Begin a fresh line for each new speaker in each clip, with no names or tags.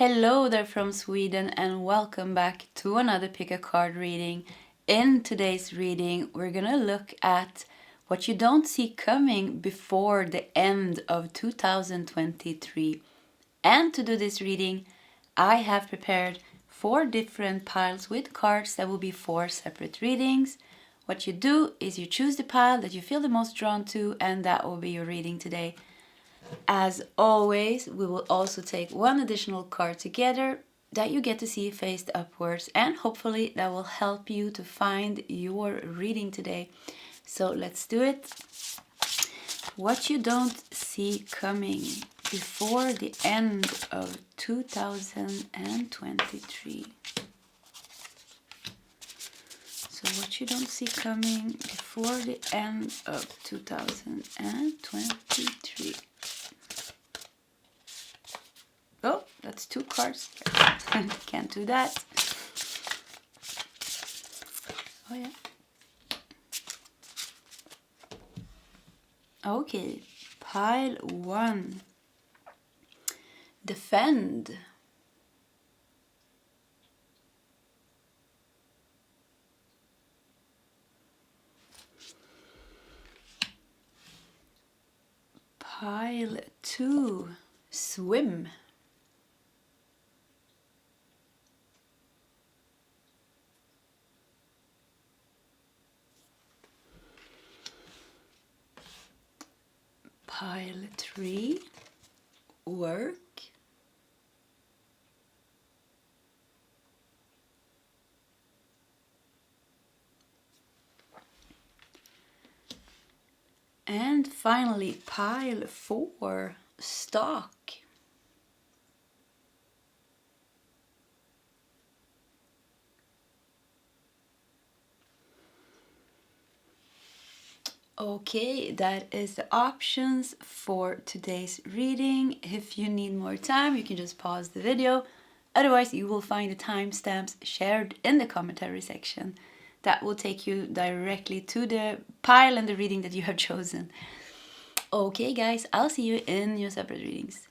Hello there from Sweden and welcome back to another pick a card reading. In today's reading, we're gonna look at what you don't see coming before the end of 2023. And to do this reading, I have prepared 4 different piles with cards that will be 4 separate readings. What you do is you choose the pile that you feel the most drawn to, and that will be your reading today. As always, we will also take 1 additional card together that you get to see faced upwards, and hopefully that will help you to find your reading today. So let's do it. What you don't see coming before the end of 2023. So what you don't see coming before the end of 2023. Oh, that's 2 cards. Can't do that. Oh yeah. Okay, pile 1. Defend. Pile 2. Swim. Pile 3, work. And finally, pile 4, stalk. Okay, that is the options for today's reading. If you need more time, you can just pause the video. Otherwise, you will find the timestamps shared in the commentary section. That will take you directly to the pile and the reading that you have chosen. Okay, guys, I'll see you in your separate readings.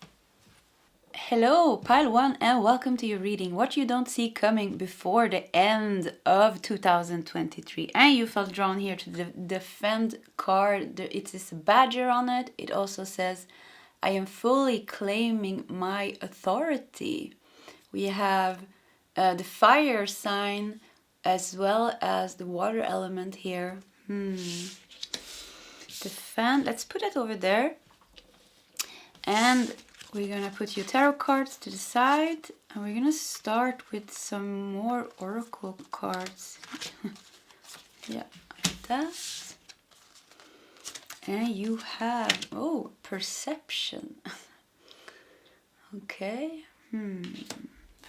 Hello, pile 1, and welcome to your reading. What you don't see coming before the end of 2023. And you felt drawn here to the defend card. It is a badger on it. It also says, I am fully claiming my authority. We have the fire sign as well as the water element here. Defend. Let's put it over there. And we're going to put your tarot cards to the side, and we're going to start with some more oracle cards. Yeah, like that. And you have, perception. Okay.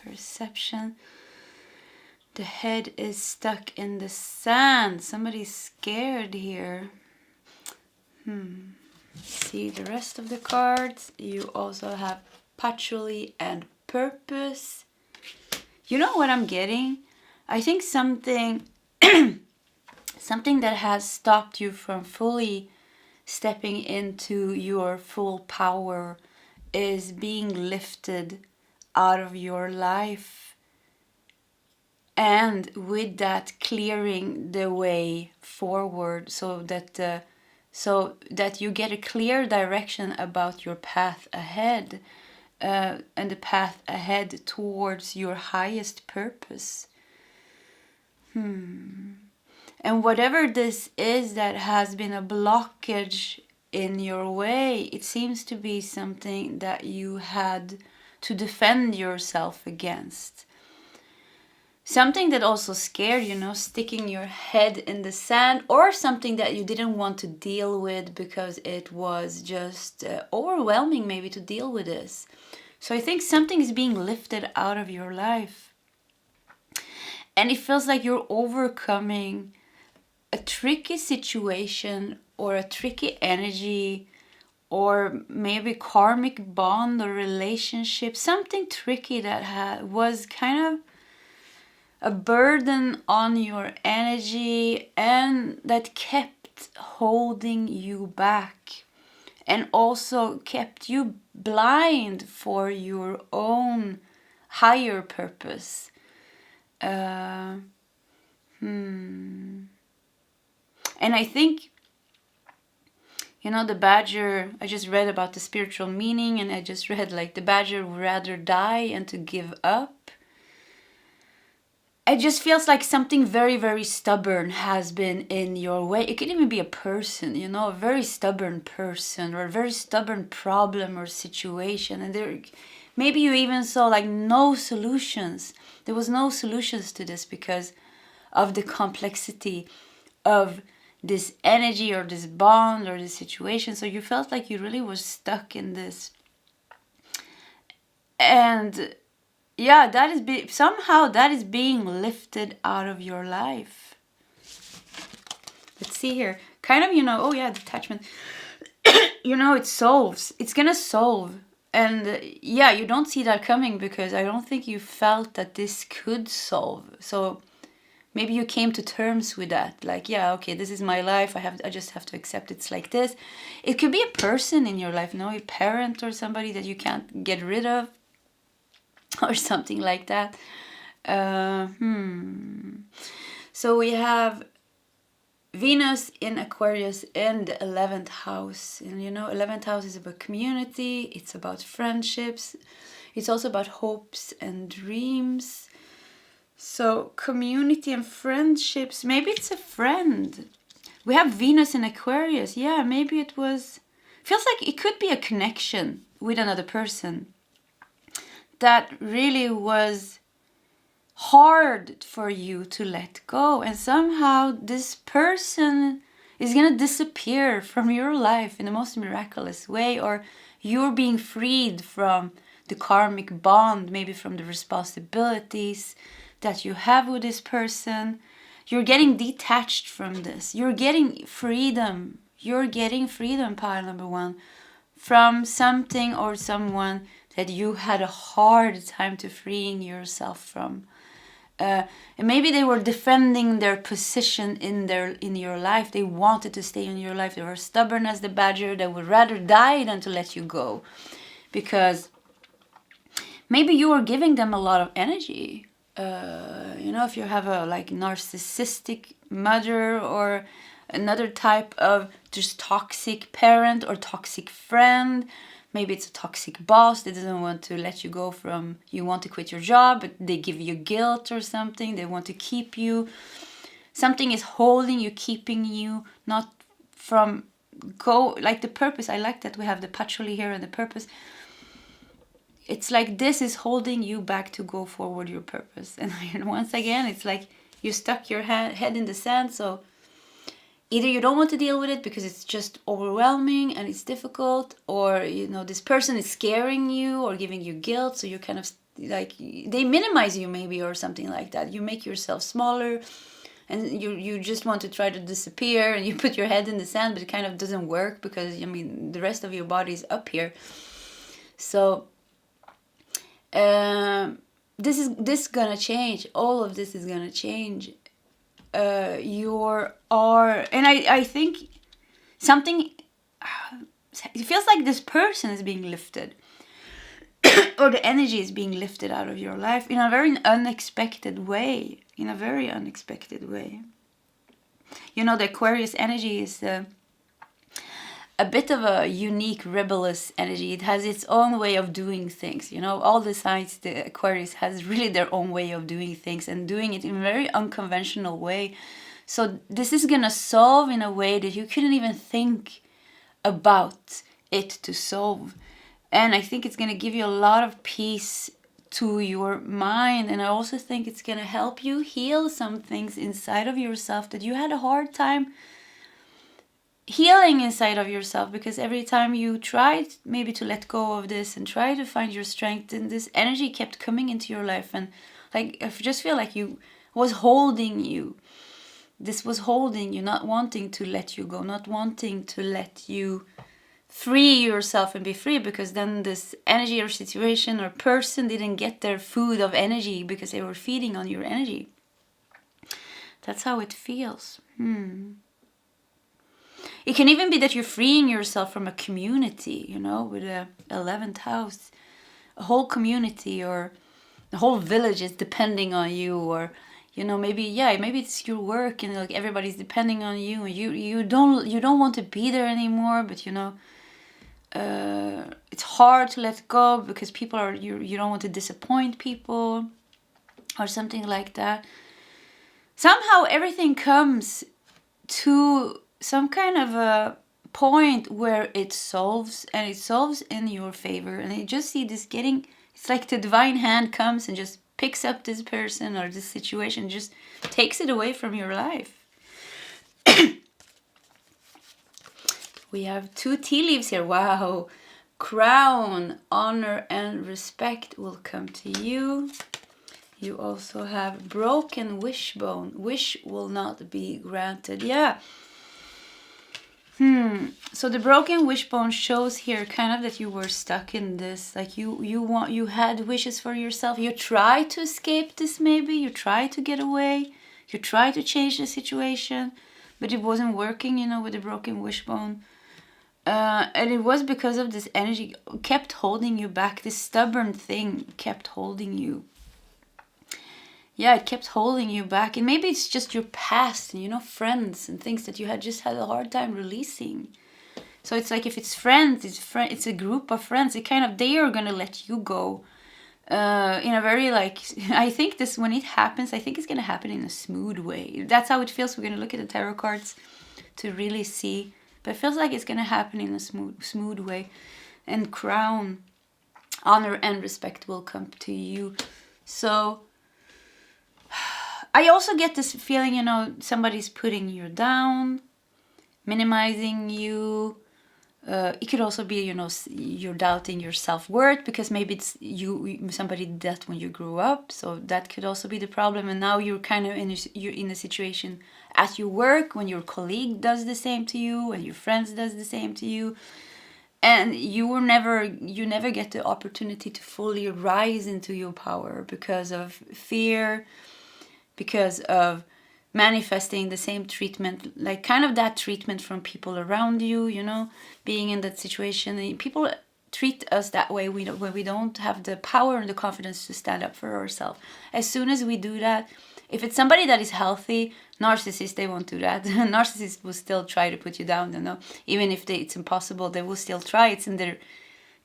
Perception. The head is stuck in the sand. Somebody's scared here. See the rest of the cards. You also have patchouli and purpose. You know what I'm getting? I think something that has stopped you from fully stepping into your full power is being lifted out of your life, and with that clearing the way forward so that you get a clear direction about your path ahead, and the path ahead towards your highest purpose. And whatever this is that has been a blockage in your way, it seems to be something that you had to defend yourself against. Something that also scared you, sticking your head in the sand, or something that you didn't want to deal with because it was just overwhelming maybe to deal with this. So I think something is being lifted out of your life. And it feels like you're overcoming a tricky situation or a tricky energy, or maybe karmic bond or relationship. Something tricky that was kind of a burden on your energy, and that kept holding you back. and also kept you blind for your own higher purpose. And I think, the badger, I just read about the spiritual meaning, and I just read like the badger would rather die and to give up. It just feels like something very, very stubborn has been in your way. It could even be a person, a very stubborn person or a very stubborn problem or situation. And maybe you even saw like no solutions. There was no solutions to this because of the complexity of this energy or this bond or this situation. So you felt like you really were stuck in this. And yeah, somehow that is being lifted out of your life. Let's see here. Kind of, detachment. It solves. It's gonna solve. And you don't see that coming because I don't think you felt that this could solve. So maybe you came to terms with that. Like, okay, this is my life. I just have to accept it's like this. It could be a person in your life, a parent or somebody that you can't get rid of or something like that. So we have Venus in Aquarius in the 11th house. And 11th house is about community. It's about friendships. It's also about hopes and dreams. So community and friendships, maybe it's a friend. We have Venus in Aquarius. Yeah, maybe feels like it could be a connection with another person that really was hard for you to let go. And somehow this person is going to disappear from your life in the most miraculous way, or you're being freed from the karmic bond, maybe from the responsibilities that you have with this person. You're getting detached from this. You're getting freedom. You're getting freedom, pile number 1, from something or someone that you had a hard time to freeing yourself from. And maybe they were defending their position in your life. They wanted to stay in your life. They were stubborn as the badger. They would rather die than to let you go, because maybe you were giving them a lot of energy. If you have a narcissistic mother or another type of just toxic parent or toxic friend, maybe it's a toxic boss that doesn't want to let you go from, you want to quit your job, but they give you guilt or something. They want to keep you. Something is holding you, keeping you, not from like the purpose. I like that we have the patchouli here and the purpose. It's like this is holding you back to go forward your purpose. And once again, it's like you stuck your head in the sand. So either you don't want to deal with it because it's just overwhelming and it's difficult, or, this person is scaring you or giving you guilt. So you're kind of like, they minimize you maybe or something like that. You make yourself smaller and you just want to try to disappear, and you put your head in the sand, but it kind of doesn't work because, the rest of your body is up here. So this is gonna change. All of this is gonna change. And I think something, it feels like this person is being lifted or the energy is being lifted out of your life in a very unexpected way. The Aquarius energy is a bit of a unique rebellious energy. It has its own way of doing things. All the signs, the Aquarius has really their own way of doing things and doing it in a very unconventional way. So this is gonna solve in a way that you couldn't even think about it to solve. And I think it's gonna give you a lot of peace to your mind. And I also think it's gonna help you heal some things inside of yourself that you had a hard time healing inside of yourself, because every time you tried maybe to let go of this and try to find your strength, and this energy kept coming into your life, and like I just feel like you was holding you. This was holding you, not wanting to let you go, not wanting to let you free yourself and be free, because then this energy or situation or person didn't get their food of energy because they were feeding on your energy. That's how it feels. It can even be that you're freeing yourself from a community, with a 11th house, a whole community, or the whole village is depending on you, or maybe it's your work and like everybody's depending on you, and you don't want to be there anymore, but it's hard to let go because people are you don't want to disappoint people or something like that. Somehow everything comes to some kind of a point where it solves, and it solves in your favor, and you just see this getting, it's like the divine hand comes and just picks up this person or this situation, just takes it away from your life. We have 2 tea leaves here. Wow. Crown, honor and respect will come to you. You also have broken wishbone. Wish will not be granted. Yeah. So the broken wishbone shows here kind of that you were stuck in this. Like you had wishes for yourself. You tried to escape this maybe. You tried to get away. You tried to change the situation. But it wasn't working, with the broken wishbone. And it was because of this energy kept holding you back. This stubborn thing kept holding you. Yeah, it kept holding you back. And maybe it's just your past and, friends and things that you had just had a hard time releasing. So it's like if it's friends, it's a group of friends. It kind of, they are going to let you go in a very I think this, when it happens, I think it's going to happen in a smooth way. That's how it feels. We're going to look at the tarot cards to really see. But it feels like it's going to happen in a smooth way. And crown, honor and respect will come to you. So I also get this feeling, somebody's putting you down, minimizing you. It could also be, you're doubting your self-worth because maybe it's somebody did that when you grew up. So that could also be the problem. And now you're kind of you're in a situation at your work when your colleague does the same to you and your friends does the same to you. And you never get the opportunity to fully rise into your power because of fear, because of manifesting the same treatment, like kind of that treatment from people around you, being in that situation. And people treat us that way when we don't have the power and the confidence to stand up for ourselves. As soon as we do that, if it's somebody that is healthy, narcissists, they won't do that. Narcissists will still try to put you down, even if it's impossible, they will still try. It's in their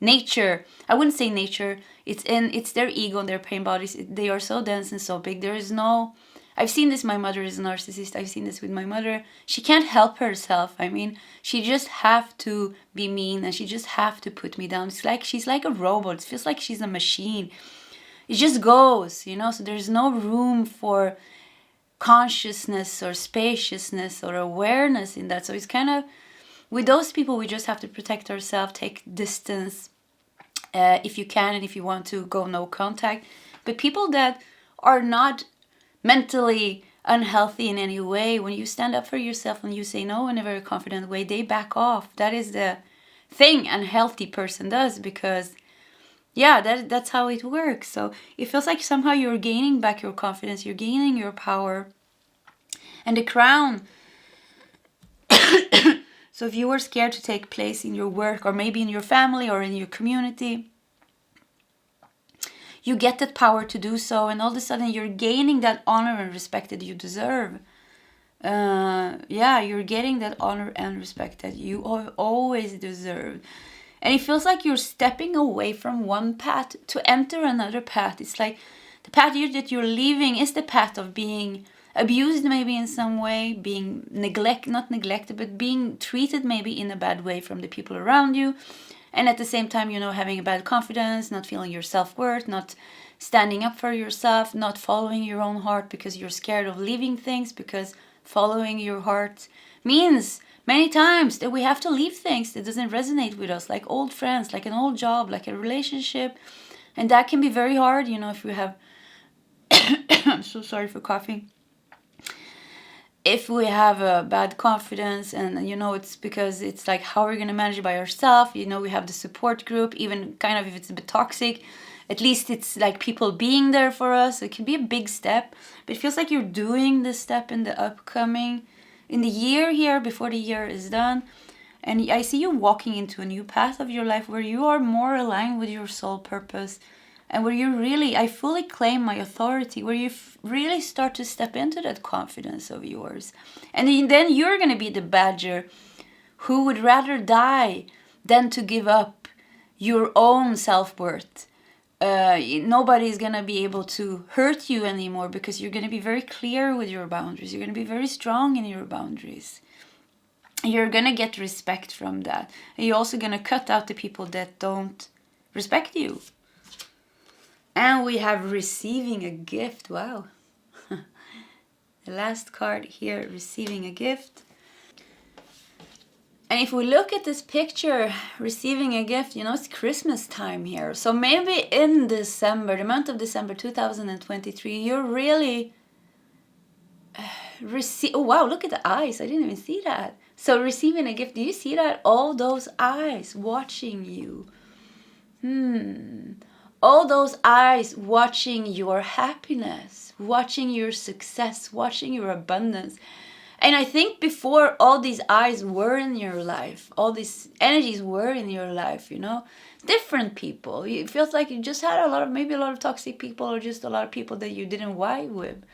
nature. I wouldn't say nature. It's their ego and their pain bodies. They are so dense and so big. There is no. I've seen this. My mother is a narcissist. I've seen this with my mother. She can't help herself. I mean, she just have to be mean and she just have to put me down. It's like she's like a robot. It feels like she's a machine. It just goes, So there's no room for consciousness or spaciousness or awareness in that. So it's kind of, with those people, we just have to protect ourselves, take distance if you can, and if you want to, go no contact. But people that are not mentally unhealthy in any way, when you stand up for yourself and you say no in a very confident way, they back off. That is the thing an healthy person does, because that's how it works. So it feels like somehow you're gaining back your confidence, you're gaining your power. And the crown. So if you were scared to take place in your work, or maybe in your family or in your community, you get that power to do so, and all of a sudden you're gaining that honor and respect that you deserve. You're getting that honor and respect that you always deserve. And it feels like you're stepping away from one path to enter another path. It's like the path that you're leaving is the path of being abused maybe in some way, being not neglected, but being treated maybe in a bad way from the people around you. And at the same time, having a bad confidence, not feeling your self-worth, not standing up for yourself, not following your own heart because you're scared of leaving things, because following your heart means many times that we have to leave things that doesn't resonate with us, like old friends, like an old job, like a relationship. And that can be very hard, if you have... I'm so sorry for coughing. If we have a bad confidence, and it's because it's like, how are we going to manage it by ourselves? We have the support group, even kind of if it's a bit toxic, at least it's like people being there for us. It can be a big step, but it feels like you're doing this step in the year here, before the year is done. And I see you walking into a new path of your life where you are more aligned with your soul purpose, and where you really, I fully claim my authority, where you really start to step into that confidence of yours. And then you're going to be the badger who would rather die than to give up your own self-worth. Nobody's going to be able to hurt you anymore because you're going to be very clear with your boundaries. You're going to be very strong in your boundaries. You're going to get respect from that. And you're also going to cut out the people that don't respect you. And we have receiving a gift. Wow. The last card here, receiving a gift. And if we look at this picture, receiving a gift, you know, it's Christmas time here. So maybe in December, the month of December 2023, you're really oh wow, look at the eyes. I didn't even see that. So receiving a gift, do you see that? All those eyes watching you. All those eyes watching your happiness, watching your success, watching your abundance. And I think before all these eyes were in your life, all these energies were in your life, you know, different people. It feels like you just had maybe a lot of toxic people, or just a lot of people that you didn't vibe with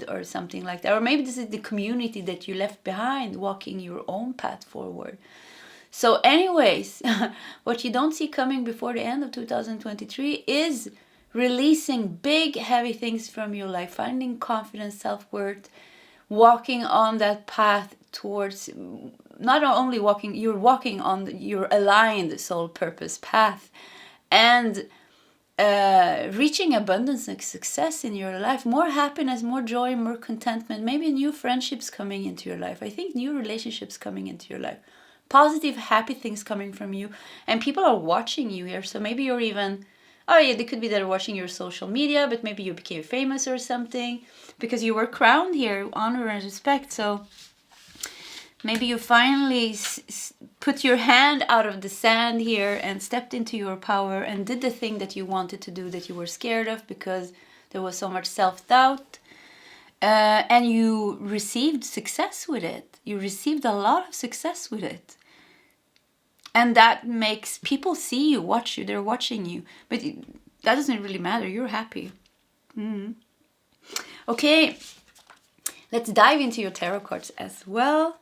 or something like that. Or maybe this is the community that you left behind, walking your own path forward. So anyways, what you don't see coming before the end of 2023 is releasing big, heavy things from your life, finding confidence, self-worth, walking on that path towards, not only walking, you're walking on your aligned soul purpose path, and reaching abundance and success in your life, more happiness, more joy, more contentment, maybe new friendships coming into your life. I think new relationships coming into your life, positive, happy things coming from you, and people are watching you here. So maybe you're even, oh yeah, they could be they're watching your social media, but maybe you became famous or something because you were crowned here, honor and respect. So maybe you finally put your hand out of the sand here and stepped into your power and did the thing that you wanted to do, that you were scared of because there was so much self-doubt. And you received success with it. You received a lot of success with it. And that makes people see you, watch you, they're watching you. But that doesn't really matter, you're happy. Okay, let's dive into your tarot cards as well.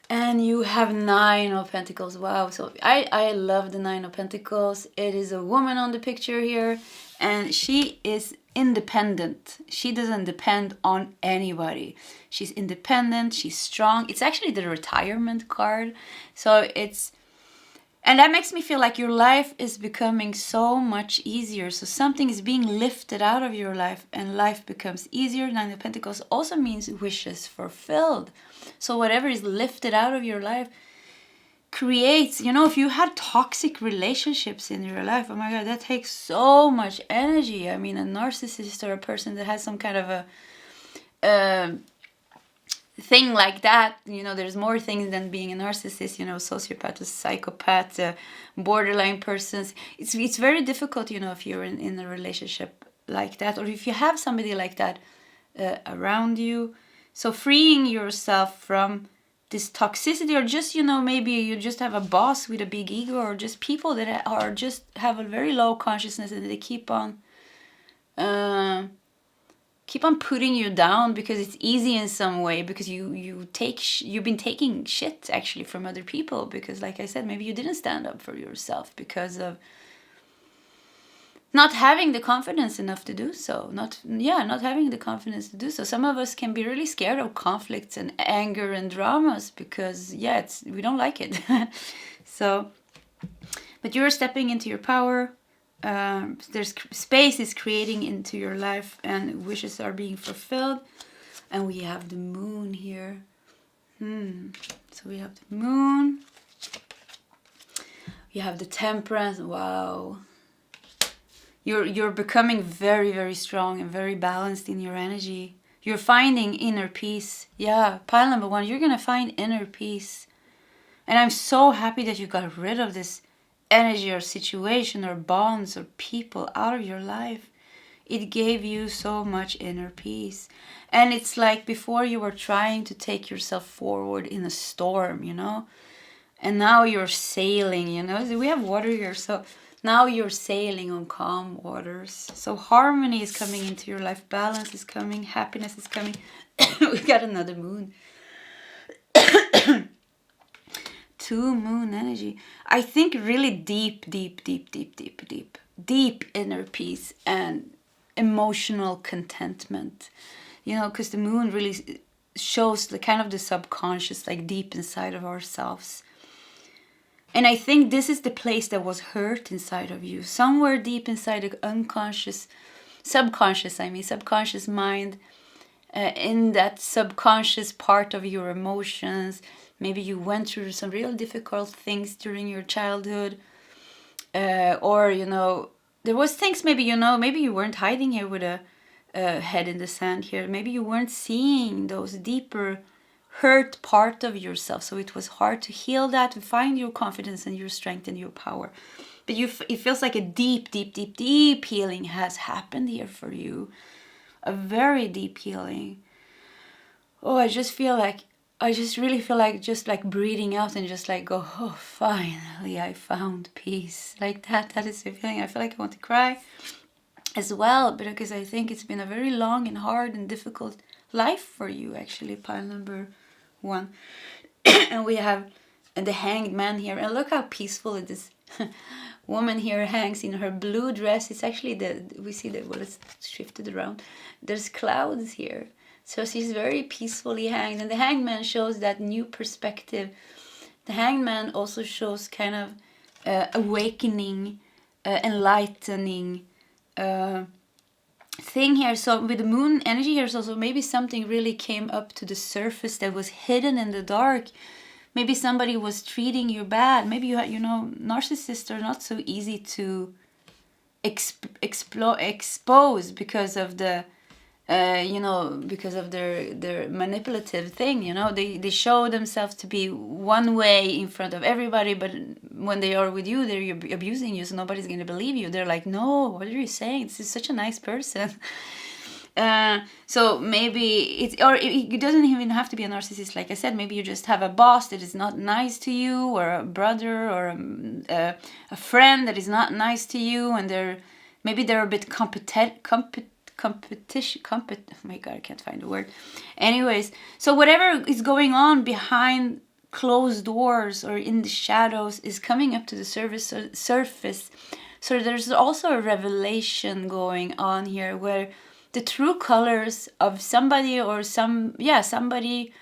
And you have 9 of Pentacles. Wow, so I love the 9 of Pentacles. It is a woman on the picture here, and she is independent. She doesn't depend on anybody. She's independent, she's strong. It's actually the retirement card. So and that makes me feel like your life is becoming so much easier. So something is being lifted out of your life and life becomes easier. 9 of Pentacles also means wishes fulfilled. So whatever is lifted out of your life creates, you know, if you had toxic relationships in your life, oh my God, that takes so much energy. I mean, a narcissist or a person that has some kind of a thing like that, you know, there's more things than being a narcissist, you know, sociopath, a psychopath, borderline persons. It's very difficult, you know, if you're in a relationship like that, or if you have somebody like that around you. So freeing yourself from this toxicity, or just, you know, maybe you just have a boss with a big ego, or just people that are just have a very low consciousness and they keep on putting you down because it's easy in some way, because you've been taking shit actually from other people, because like I said, maybe you didn't stand up for yourself because of not having the confidence enough to do so. Not having the confidence to do so. Some of us can be really scared of conflicts and anger and dramas because we don't like it. So, but you're stepping into your power. There's space is creating into your life, and wishes are being fulfilled. And we have the moon here. So we have the moon. You have the Temperance. Wow. You're becoming very, very strong and very balanced in your energy. You're finding inner peace. Yeah, pile number 1, you're going to find inner peace. And I'm so happy that you got rid of this energy or situation or bonds or people out of your life. It gave you so much inner peace. And it's like before you were trying to take yourself forward in a storm, you know. And now you're sailing, you know. We have water here, so Now you're sailing on calm waters. So harmony is coming into your life. Balance is coming. Happiness is coming. We got another moon. 2 moon energy. I think really deep inner peace and emotional contentment. You know, because the moon really shows the kind of the subconscious, like deep inside of ourselves. And I think this is the place that was hurt inside of you. Somewhere deep inside the subconscious mind, in that subconscious part of your emotions. Maybe you went through some real difficult things during your childhood. Or, you know, there was things maybe, you know, maybe you weren't hiding here with a head in the sand here. Maybe you weren't seeing those deeper hurt part of yourself, so it was hard to heal that, to find your confidence and your strength and your power. But it feels like a deep healing has happened here for you, a very deep healing. Oh, I just really feel like just like breathing out and just like go, oh, finally I found peace. Like that is the feeling. I feel like I want to cry as well, but because I think it's been a very long and hard and difficult life for you, actually, pile number 1. And we have the Hanged Man here, and look how peaceful this woman here hangs in her blue dress. It's actually we see that, well, it's shifted around, there's clouds here, so she's very peacefully hanged. And the Hanged Man shows that new perspective. The Hanged Man also shows kind of awakening, enlightening thing here. So with the moon energy here, so maybe something really came up to the surface that was hidden in the dark. Maybe somebody was treating you bad. Maybe you know, narcissists are not so easy to expose because of the you know, because of their manipulative thing. You know, they show themselves to be one way in front of everybody, but when they are with you, they're abusing you, so nobody's going to believe you. They're like, no, what are you saying? This is such a nice person. So maybe it doesn't even have to be a narcissist. Like I said, maybe you just have a boss that is not nice to you, or a brother, or a friend that is not nice to you, and they're a bit oh my god, I can't find the word. Anyways, so whatever is going on behind closed doors or in the shadows is coming up to the surface. So there's also a revelation going on here, where the true colors of somebody or somebody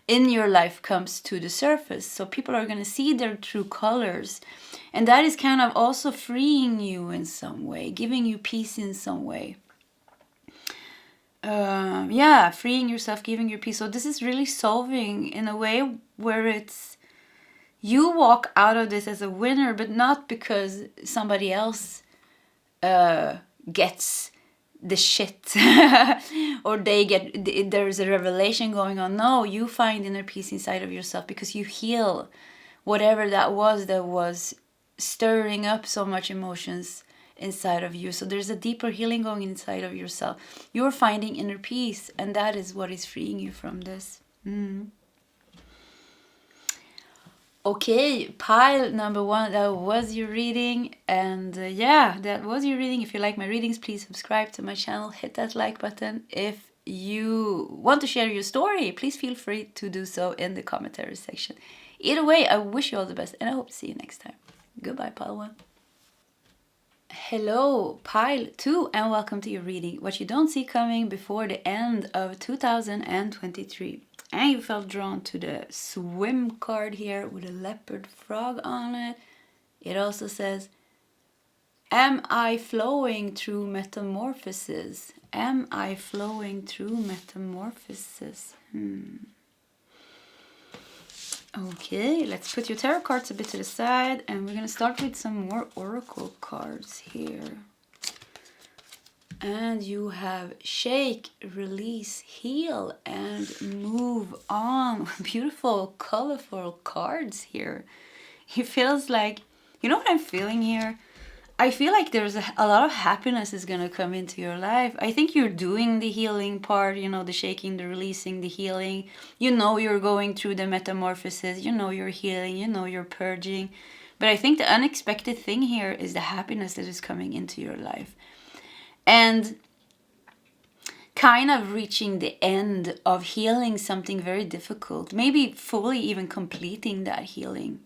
in your life comes to the surface. So people are going to see their true colors, and that is kind of also freeing you in some way, giving you peace in some way. Freeing yourself, giving you peace. So this is really solving in a way where it's you walk out of this as a winner, but not because somebody else gets the shit or there's a revelation going on. No, you find inner peace inside of yourself because you heal whatever that was stirring up so much emotions inside of you. So there's a deeper healing going inside of yourself. You're finding inner peace, and that is what is freeing you from this. Okay, pile number 1, that was your reading. And that was your reading. If you like my readings, please subscribe to my channel, hit that like button. If you want to share your story, please feel free to do so in the commentary section. Either way, I wish you all the best, and I hope to see you next time. Goodbye, pile 1. Hello, pile 2, and welcome to your reading. What you don't see coming before the end of 2023. And you felt drawn to the swim card here with a leopard frog on it. It also says, am I flowing through metamorphosis? Am I flowing through metamorphosis? Okay, let's put your tarot cards a bit to the side, and we're going to start with some more oracle cards here. And you have shake, release, heal, and move on. Beautiful, colorful cards here. It feels like, you know what I'm feeling here? I feel like there's a lot of happiness is going to come into your life. I think you're doing the healing part, you know, the shaking, the releasing, the healing. You know you're going through the metamorphosis. You know you're healing. You know you're purging. But I think the unexpected thing here is the happiness that is coming into your life. And kind of reaching the end of healing something very difficult. Maybe fully even completing that healing.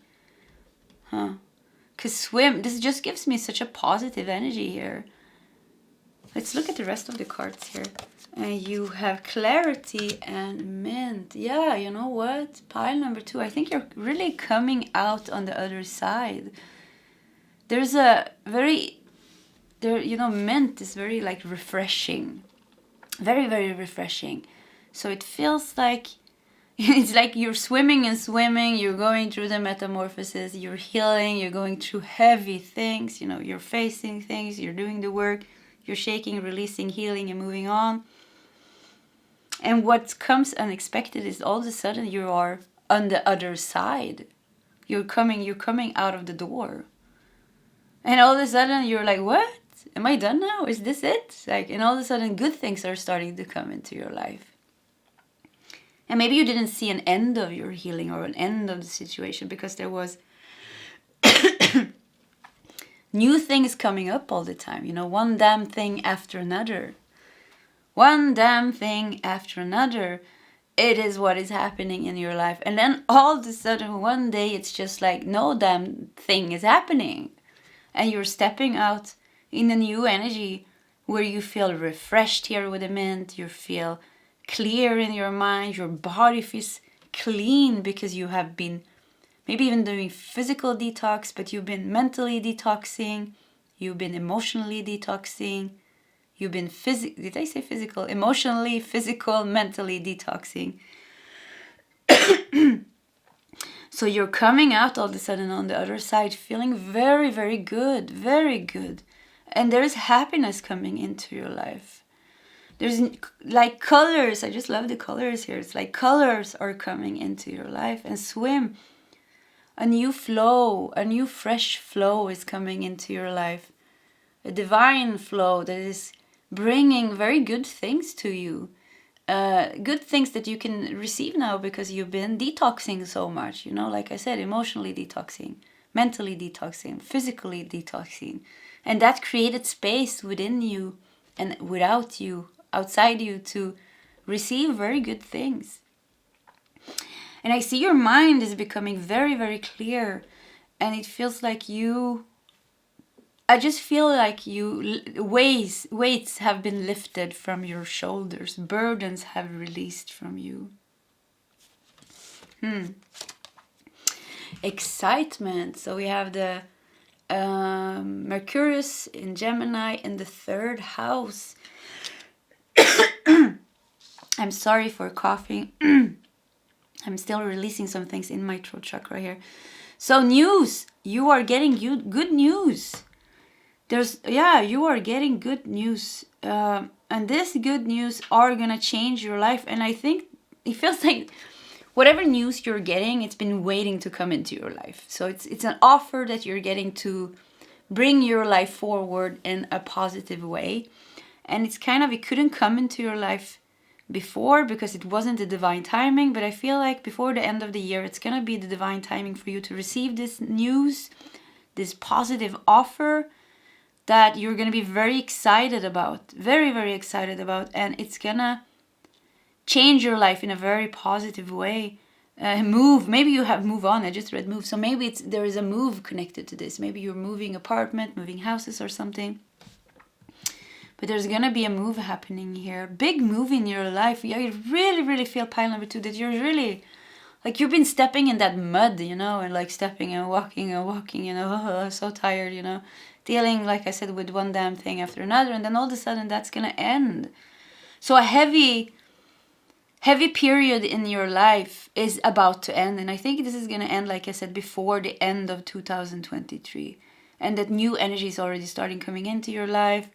Because swim, this just gives me such a positive energy here. Let's look at the rest of the cards here. You have clarity and mint. Yeah, you know what? Pile number 2. I think you're really coming out on the other side. There's a very, mint is very like refreshing. Very, very refreshing. So it feels like, it's like you're swimming and swimming. You're going through the metamorphosis. You're healing. You're going through heavy things. You're facing things. You're doing the work. You're shaking, releasing, healing, and moving on. And what comes unexpected is all of a sudden you are on the other side. You're coming out of the door. And all of a sudden you're like, what? Am I done now? Is this it? And all of a sudden good things are starting to come into your life. And maybe you didn't see an end of your healing or an end of the situation because there was new things coming up all the time. One damn thing after another. One damn thing after another. It is what is happening in your life. And then all of a sudden one day it's just like no damn thing is happening. And you're stepping out in a new energy where you feel refreshed here with the mint. You feel clear in your mind. Your body feels clean because you have been maybe even doing physical detox, but you've been mentally detoxing. You've been emotionally detoxing. You've been did I say physical? Emotionally, physical, mentally detoxing. So you're coming out all of a sudden on the other side feeling very, very good. Very good. And there's happiness coming into your life. There's like colors. I just love the colors here. It's like colors are coming into your life. And swim. A new flow, a new fresh flow is coming into your life. A divine flow that is bringing very good things to you. Good things that you can receive now because you've been detoxing so much. Like I said, emotionally detoxing, mentally detoxing, physically detoxing. And that created space within you and without you, outside you, to receive very good things. And I see your mind is becoming very, very clear. And it feels like I just feel like weights have been lifted from your shoulders. Burdens have released from you. Excitement. So we have the Mercurius in Gemini in the 3rd house. I'm sorry for coughing. I'm still releasing some things in my throat chakra here. So news. You are getting good news. You are getting good news. And this good news are going to change your life. And I think it feels like whatever news you're getting, it's been waiting to come into your life. So it's an offer that you're getting to bring your life forward in a positive way. And it's it couldn't come into your life before because it wasn't the divine timing. But I feel like before the end of the year, it's going to be the divine timing for you to receive this news, this positive offer that you're going to be very excited about. Very, very excited about. And it's going to change your life in a very positive way. Move. Maybe you have move on. I just read move. So maybe there is a move connected to this. Maybe you're moving apartment, moving houses or something. But there's going to be a move happening here. Big move in your life. Yeah, you really, really feel pile number 2 that you're really, like you've been stepping in that mud, and like stepping and walking, so tired, dealing, like I said, with one damn thing after another. And then all of a sudden that's going to end. So a heavy period in your life is about to end. And I think this is going to end, like I said, before the end of 2023. And that new energy is already starting coming into your life.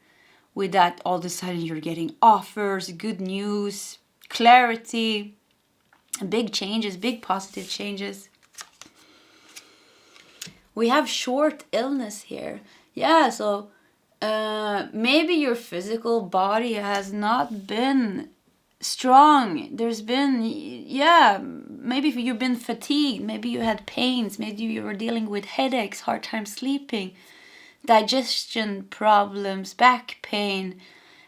With that, all of a sudden you're getting offers, good news, clarity, big changes, big positive changes. We have short illness here. Yeah, so maybe your physical body has not been strong. There's been, maybe if you've been fatigued, maybe you had pains, maybe you were dealing with headaches, hard time sleeping, digestion problems, back pain,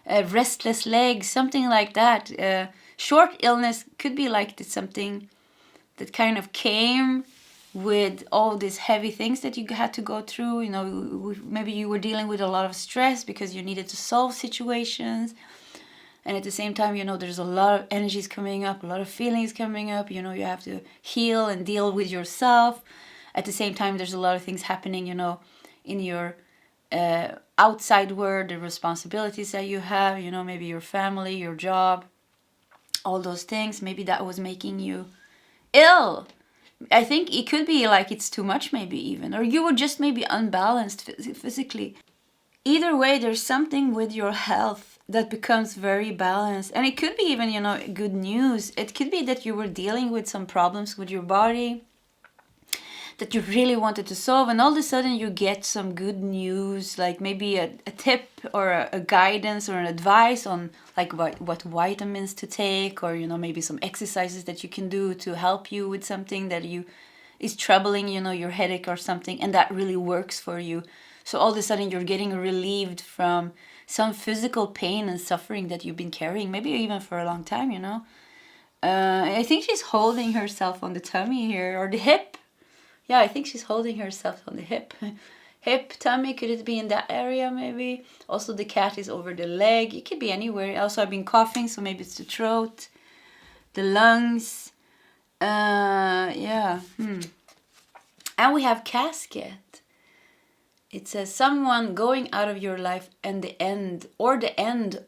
restless legs, something like that. Short illness could be like something that kind of came with all these heavy things that you had to go through. You know, maybe you were dealing with a lot of stress because you needed to solve situations. And at the same time, you know, there's a lot of energies coming up, a lot of feelings coming up. You know, you have to heal and deal with yourself. At the same time, there's a lot of things happening, you know, in your outside world, the responsibilities that you have, you know, maybe your family, your job, all those things. Maybe that was making you ill. I think it could be like it's too much, maybe even, or you were just maybe unbalanced physically. Either way, there's something with your health that becomes very balanced. And it could be even, you know, good news. It could be that you were dealing with some problems with your body that you really wanted to solve, and all of a sudden you get some good news, like maybe a tip or a guidance or an advice on like what vitamins to take, or, you know, maybe some exercises that you can do to help you with something that is troubling, you know, your headache or something, and that really works for you. So all of a sudden you're getting relieved from some physical pain and suffering that you've been carrying, maybe even for a long time, you know. I think she's holding herself on the tummy here, or the hip. Yeah, I think she's holding herself on the hip. Hip, tummy, could it be in that area maybe? Also the cat is over the leg. It could be anywhere. Also I've been coughing, so maybe it's the throat, the lungs. Yeah. And we have casket. It says someone going out of your life and the end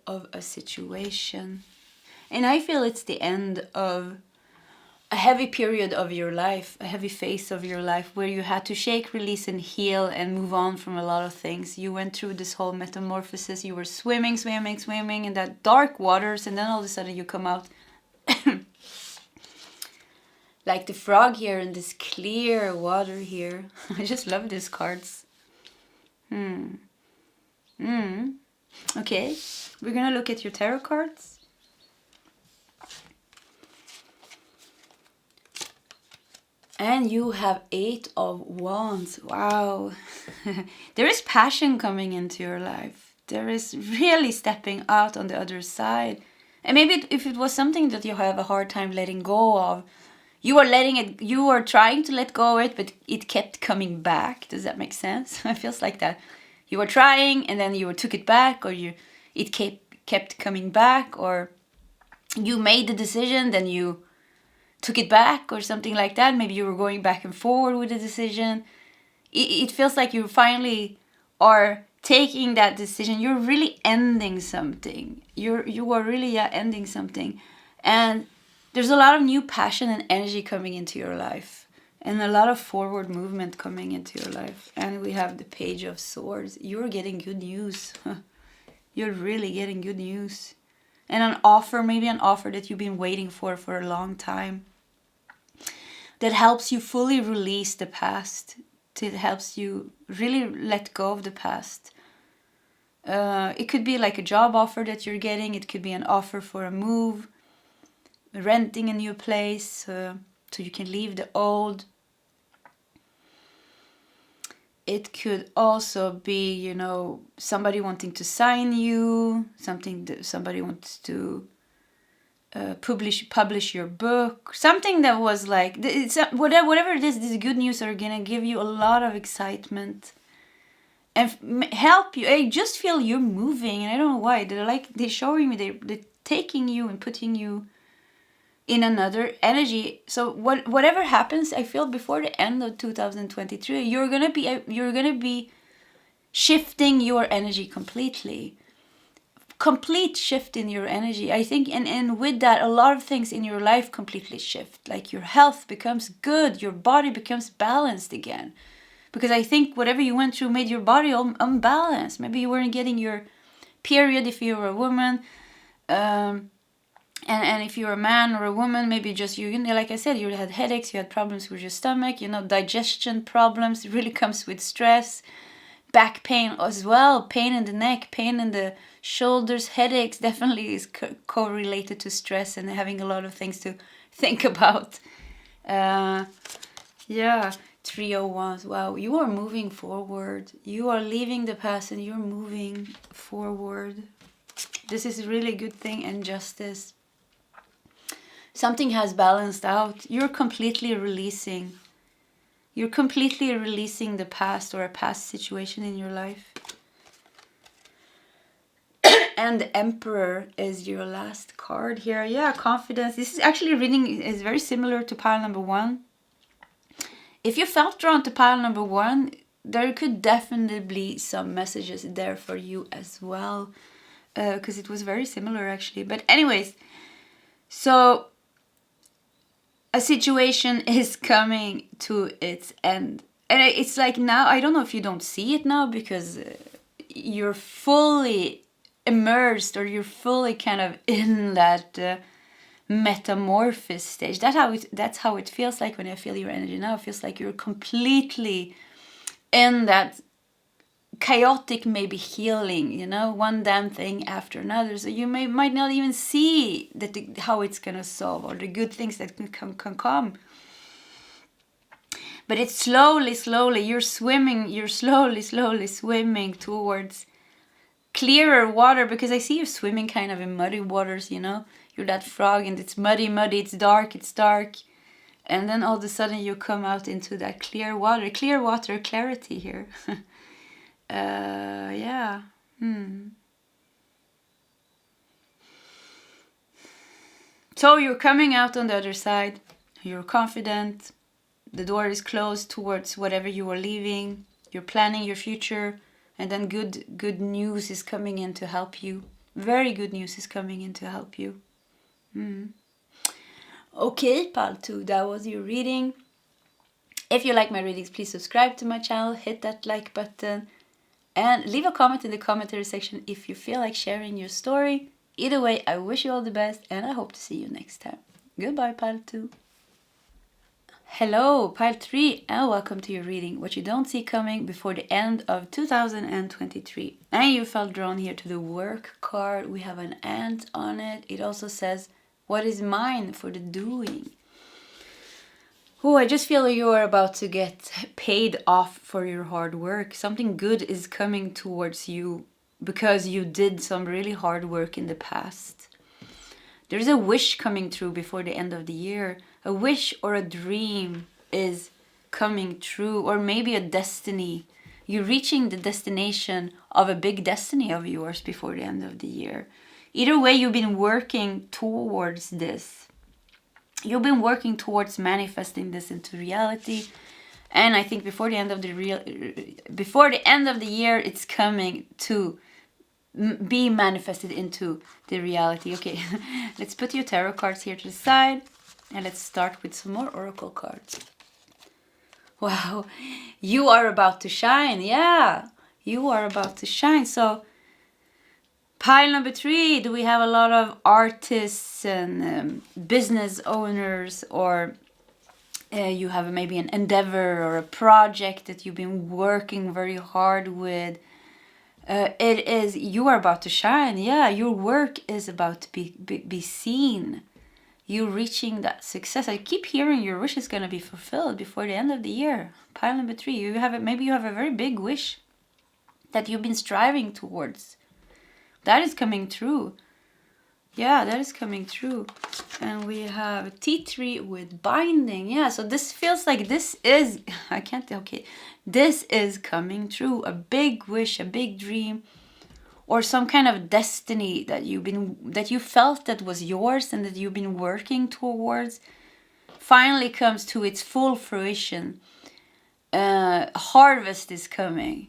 of a situation. And I feel it's the end of a heavy period of your life, a heavy phase of your life where you had to shake, release, and heal and move on from a lot of things. You went through this whole metamorphosis. You were swimming in that dark waters, and then all of a sudden you come out like the frog here in this clear water here. I just love these cards. Okay, we're gonna look at your tarot cards. And you have 8 of Wands. Wow. There is passion coming into your life. There is really stepping out on the other side. And maybe if it was something that you have a hard time letting go of, you are trying to let go of it, but it kept coming back. Does that make sense? It feels like that. You were trying and then you took it back, or it kept coming back, or you made the decision, then you took it back or something like that. Maybe you were going back and forward with the decision. It feels like you finally are taking that decision. You're really ending something. You are really ending something. And there's a lot of new passion and energy coming into your life. And a lot of forward movement coming into your life. And we have the Page of Swords. You're getting good news. You're really getting good news. And an offer, maybe an offer that you've been waiting for a long time. That helps you fully release the past. It helps you really let go of the past. It could be like a job offer that you're getting. It could be an offer for a move, renting a new place, so you can leave the old. It could also be, you know, somebody wanting to sign you, something that somebody wants to publish your book, something that was like, it's whatever it is. These good news are gonna give you a lot of excitement and help you. I just feel you're moving, and I don't know why. They're showing me they're taking you and putting you in another energy. So whatever happens, I feel before the end of 2023, you're gonna be shifting your energy completely. Complete shift in your energy, I think, and with that, a lot of things in your life completely shift. Like your health becomes good, your body becomes balanced again. Because I think whatever you went through made your body unbalanced. Maybe you weren't getting your period if you were a woman. And if you're a man or a woman, maybe just you know, like I said, you had headaches, you had problems with your stomach, you know, digestion problems. It really comes with stress. Back pain as well, pain in the neck, pain in the shoulders, headaches definitely is correlated to stress and having a lot of things to think about. Yeah, trio wands. Wow, you are moving forward. You are leaving the past and you're moving forward. This is a really good thing. And justice. Something has balanced out. You're completely releasing. You're completely releasing the past or a past situation in your life. And the Emperor is your last card here. Yeah, confidence. This is actually reading is very similar to pile number 1. If you felt drawn to pile number 1, there could definitely be some messages there for you as well. Because it was very similar actually. But anyways, so a situation is coming to its end. And it's like now, I don't know if you don't see it now because you're fully immersed or you're fully kind of in that metamorphosis stage. That's how it feels like when I feel your energy now. It feels like you're completely in that chaotic maybe healing, you know, one damn thing after another. So you might not even see that how it's gonna solve or the good things that can come. But it's slowly, you're slowly swimming towards clearer water, because I see you swimming kind of in muddy waters, you know. You're that frog and it's muddy, it's dark. And then all of a sudden you come out into that clear water, clarity here. Yeah. So you're coming out on the other side. You're confident. The door is closed towards whatever you are leaving. You're planning your future. And then good news is coming in to help you. Very good news is coming in to help you. Okay, pile 2, that was your reading. If you like my readings, please subscribe to my channel. Hit that like button. And leave a comment in the commentary section if you feel like sharing your story. Either way, I wish you all the best. And I hope to see you next time. Goodbye, pile 2. Hello, pile 3, and welcome to your reading. What you don't see coming before the end of 2023. And you felt drawn here to the work card. We have an ant on it. It also says, what is mine for the doing? Oh, I just feel you are about to get paid off for your hard work. Something good is coming towards you because you did some really hard work in the past. There's a wish coming through before the end of the year. A wish or a dream is coming true, or maybe a destiny. You're reaching the destination of a big destiny of yours before the end of the year. Either way, you've been working towards this. You've been working towards manifesting this into reality. And I think before the end of the year, it's coming to be manifested into the reality. Okay, let's put your tarot cards here to the side. And let's start with some more oracle cards. Wow, you are about to shine. Yeah, you are about to shine. So, pile number 3, do we have a lot of artists and business owners, or you have maybe an endeavor or a project that you've been working very hard with. You are about to shine. Yeah, your work is about to be seen. You're reaching that success. I keep hearing your wish is going to be fulfilled before the end of the year. Pile number 3, maybe you have a very big wish that you've been striving towards. That is coming true. Yeah, that is coming true. And we have T3 with binding. Yeah, so this feels like this is coming true. A big wish, a big dream, or some kind of destiny that you felt that was yours and that you've been working towards finally comes to its full fruition. Harvest is coming.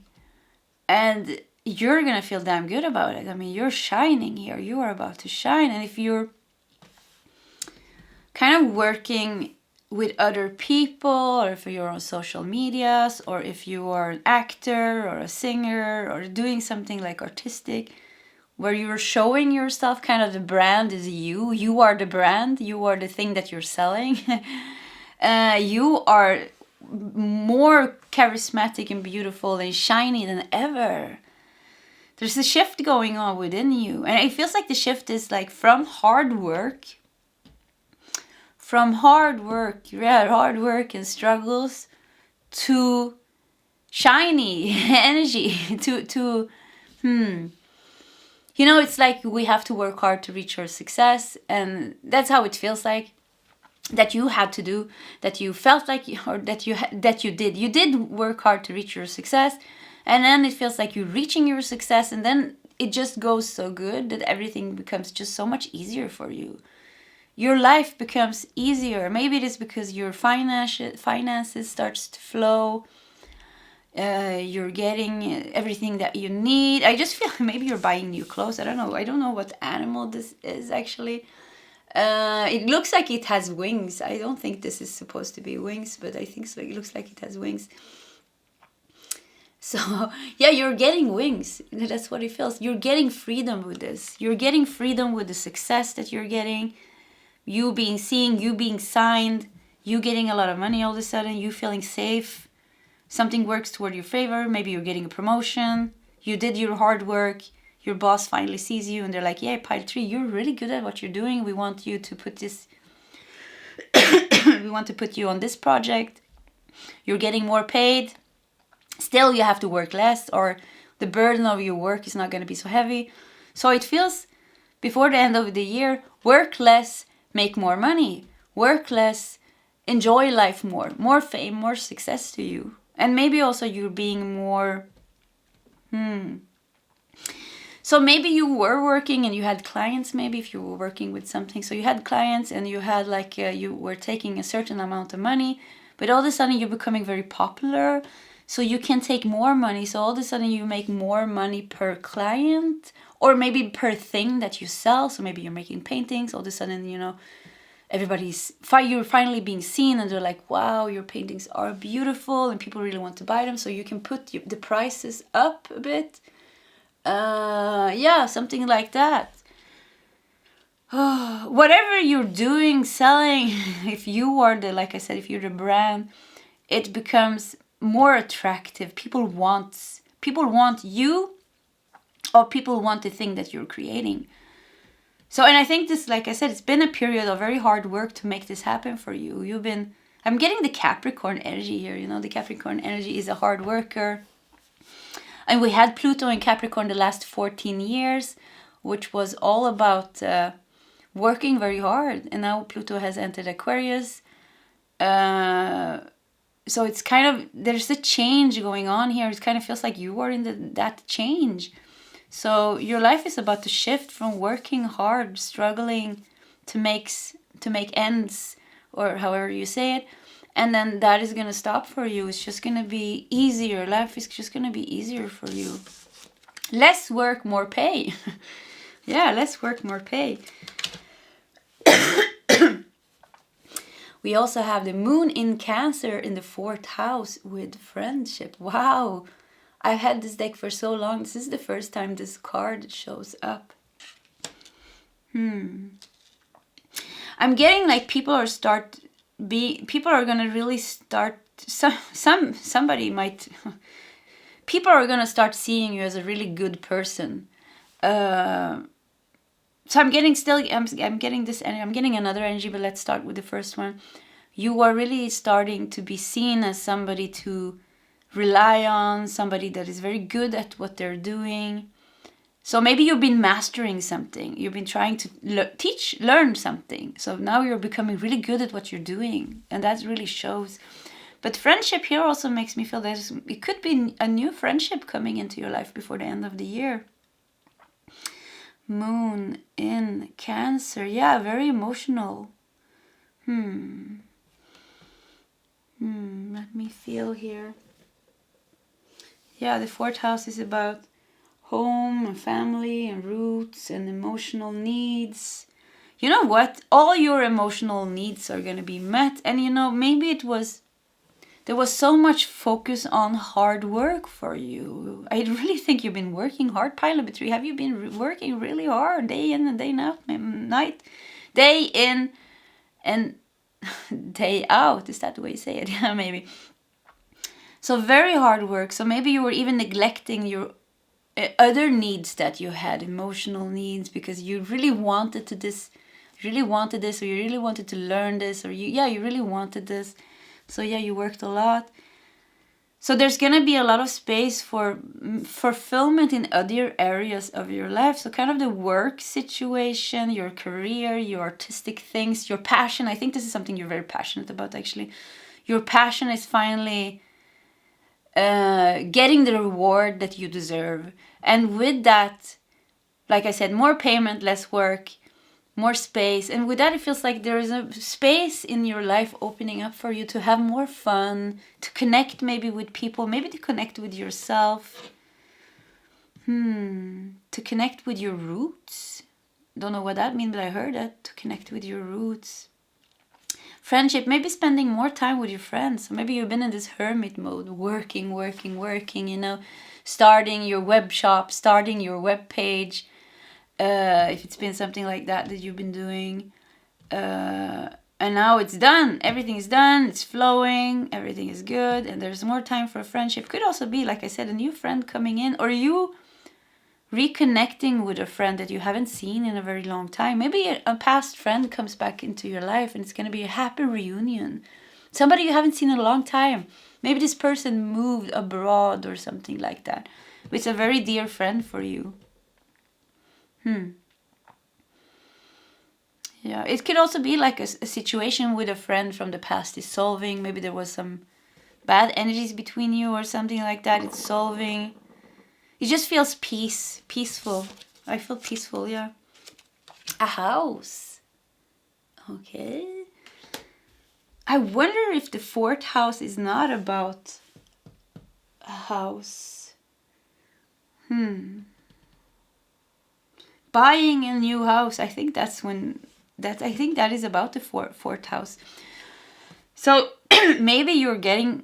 And you're going to feel damn good about it. I mean, you're shining here. You are about to shine. And if you're kind of working with other people, or if you're on social medias, or if you are an actor or a singer or doing something like artistic, where you're showing yourself, kind of the brand is you are the brand, you are the thing that you're selling. You are more charismatic and beautiful and shiny than ever. There's a shift going on within you, and it feels like the shift is like from hard work, from hard work, hard work and struggles, to shiny energy, to you know, it's like we have to work hard to reach our success, and that's how it feels like. That you had to do, that you felt like, or that you did work hard to reach your success, and then it feels like you're reaching your success, and then it just goes so good that everything becomes just so much easier for you. Your life becomes easier. Maybe it is because your finances starts to flow. You're getting everything that you need. I just feel maybe you're buying new clothes. I don't know what animal this is actually. It looks like it has wings. I don't think this is supposed to be wings, but I think so. It looks like it has wings. So yeah, you're getting wings. That's what it feels. You're getting freedom with this. You're getting freedom with the success that you're getting. You being seen, you being signed, you getting a lot of money all of a sudden, you feeling safe. Something works toward your favor. Maybe you're getting a promotion. You did your hard work. Your boss finally sees you and they're like, yeah, pile 3, you're really good at what you're doing. We want you to put this, we want to put you on this project. You're getting more paid. Still, you have to work less, or the burden of your work is not going to be so heavy. So it feels, before the end of the year, work less, make more money. Work less, enjoy life more. More fame, more success to you. And maybe also you're being more, So maybe you were working and you had clients, maybe if you were working with something. So you had clients and you had like, you were taking a certain amount of money, but all of a sudden you're becoming very popular. So you can take more money. So all of a sudden you make more money per client, or maybe per thing that you sell. So maybe you're making paintings. All of a sudden, you know, you're finally being seen and they're like, wow, your paintings are beautiful and people really want to buy them. So you can put the prices up a bit. Yeah, something like that. Whatever you're doing, selling, if you are like I said, if you're the brand, it becomes more attractive. People want you, or people want the thing that you're creating. So, and I think this, like I said, it's been a period of very hard work to make this happen for you. I'm getting the Capricorn energy here. You know, the Capricorn energy is a hard worker. And we had Pluto in Capricorn the last 14 years, which was all about working very hard. And now Pluto has entered Aquarius. So it's kind of, there's a change going on here. It kind of feels like you are in that change. So your life is about to shift from working hard, struggling to make ends, or however you say it. And then that is going to stop for you. It's just going to be easier. Life is just going to be easier for you. Less work, more pay. Yeah, less work, more pay. We also have the moon in Cancer in the 4th house with friendship. Wow. I've had this deck for so long. This is the first time this card shows up. I'm getting like people are gonna really start. Somebody might. People are gonna start seeing you as a really good person. So I'm getting this energy. I'm getting another energy, but let's start with the first one. You are really starting to be seen as somebody to rely on, somebody that is very good at what they're doing. So maybe you've been mastering something. You've been trying to learn something. So now you're becoming really good at what you're doing. And that really shows. But friendship here also makes me feel that it could be a new friendship coming into your life before the end of the year. Moon in Cancer. Yeah, very emotional. Let me feel here. Yeah, the 4th house is about home and family and roots and emotional needs. You know what? All your emotional needs are going to be met. And you know, maybe there was so much focus on hard work for you. I really think you've been working hard. Pile number 3, have you been working really hard day in and day night? Day in and day out. Is that the way you say it? Yeah, maybe. So very hard work. So maybe you were even neglecting your other needs that you had, emotional needs, because you really wanted to You really wanted this, or you really wanted to learn this, or you really wanted this. So yeah, you worked a lot. So there's going to be a lot of space for fulfillment in other areas of your life. So kind of the work situation, your career, your artistic things, your passion. I think this is something you're very passionate about, actually. Your passion is finally getting the reward that you deserve. And with that, like I said, more payment, less work, more space. And with that, it feels like there is a space in your life opening up for you to have more fun, to connect maybe with people, maybe to connect with yourself, to connect with your roots. Don't know what that means, but I heard that, to connect with your roots. Friendship, maybe spending more time with your friends. So maybe you've been in this hermit mode, working, you know, starting your web shop, starting your web page. If it's been something like that you've been doing, and now it's done, everything is done, it's flowing, everything is good, and there's more time for a friendship. Could also be, like I said, a new friend coming in, or you reconnecting with a friend that you haven't seen in a very long time. Maybe a past friend comes back into your life, and it's going to be a happy reunion. Somebody you haven't seen in a long time. Maybe this person moved abroad or something like that. It's a very dear friend for you. Yeah, it could also be like a situation with a friend from the past is solving. Maybe there was some bad energies between you or something like that. It's solving. It just feels peaceful. I feel peaceful, yeah. A house. Okay. I wonder if the 4th house is not about a house. Buying a new house, I think that is about the 4th house. So maybe you're getting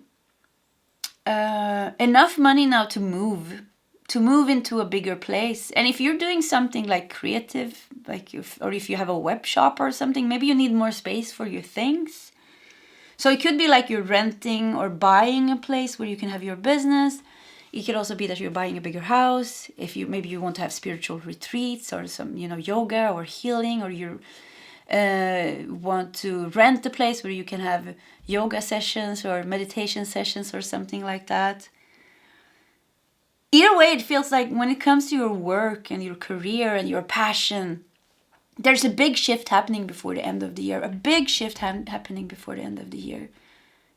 enough money now to move into a bigger place. And if you're doing something like creative, or if you have a web shop or something, maybe you need more space for your things. So it could be like you're renting or buying a place where you can have your business. It could also be that you're buying a bigger house. If maybe you want to have spiritual retreats or some, yoga or healing, or you want to rent a place where you can have yoga sessions or meditation sessions or something like that. Either way, it feels like when it comes to your work and your career and your passion, there's a big shift happening before the end of the year. A big shift happening before the end of the year.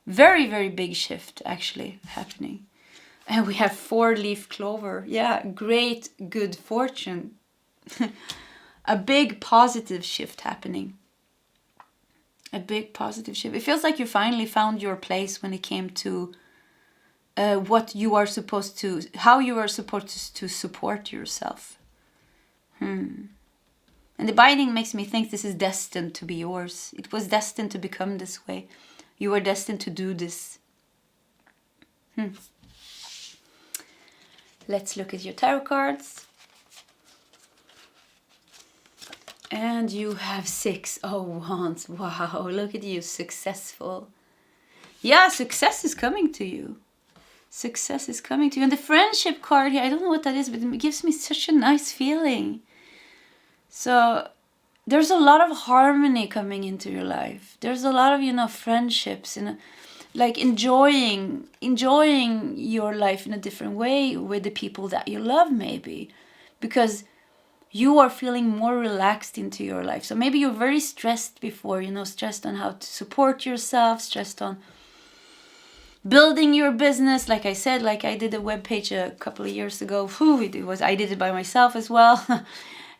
Very, very big shift actually happening. And we have 4-leaf clover. Yeah, great good fortune. A big positive shift happening. A big positive shift. It feels like you finally found your place when it came to what you are supposed to, how you are supposed to support yourself. And the binding makes me think this is destined to be yours. It was destined to become this way. You were destined to do this. Let's look at your tarot cards. And you have 6 of Wands. Wow, look at you, successful. Yeah, success is coming to you. Success is coming to you. And the friendship card here, I don't know what that is, but it gives me such a nice feeling. So there's a lot of harmony coming into your life. There's a lot of, friendships and like enjoying your life in a different way with the people that you love, maybe, because you are feeling more relaxed into your life. So maybe you're very stressed before, stressed on how to support yourself, stressed on building your business. Like I said, like I did a webpage a couple of years ago. I did it by myself as well.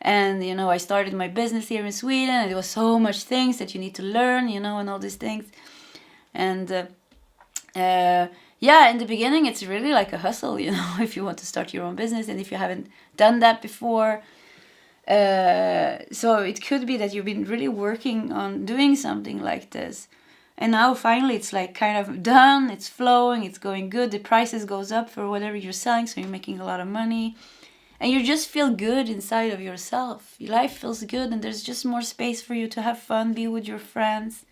And, I started my business here in Sweden, and there was so much things that you need to learn, and all these things. And, in the beginning, it's really like a hustle, if you want to start your own business and if you haven't done that before. So it could be that you've been really working on doing something like this. And now finally it's like kind of done, it's flowing, it's going good, the prices goes up for whatever you're selling, so you're making a lot of money. And you just feel good inside of yourself. Your life feels good, and there's just more space for you to have fun, be with your friends,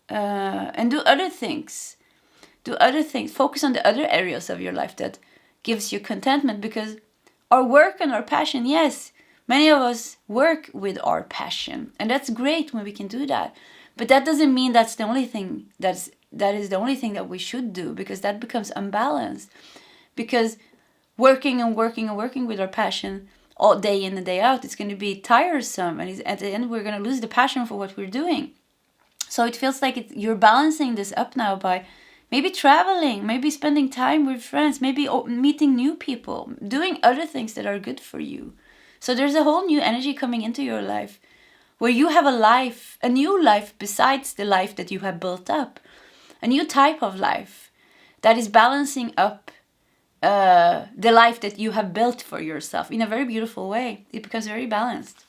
and do other things. Focus on the other areas of your life that gives you contentment, because our work and our passion, yes, Many of us work with our passion, and that's great when we can do that. But that doesn't mean that's the only thing that is the only thing that we should do, because that becomes unbalanced. Because working and working and working with our passion all day in and day out, it's going to be tiresome, and at the end we're going to lose the passion for what we're doing. So it feels like you're balancing this up now by maybe traveling, maybe spending time with friends, maybe meeting new people, doing other things that are good for you. So there's a whole new energy coming into your life where you have a new life besides the life that you have built up. A new type of life that is balancing up the life that you have built for yourself in a very beautiful way. It becomes very balanced.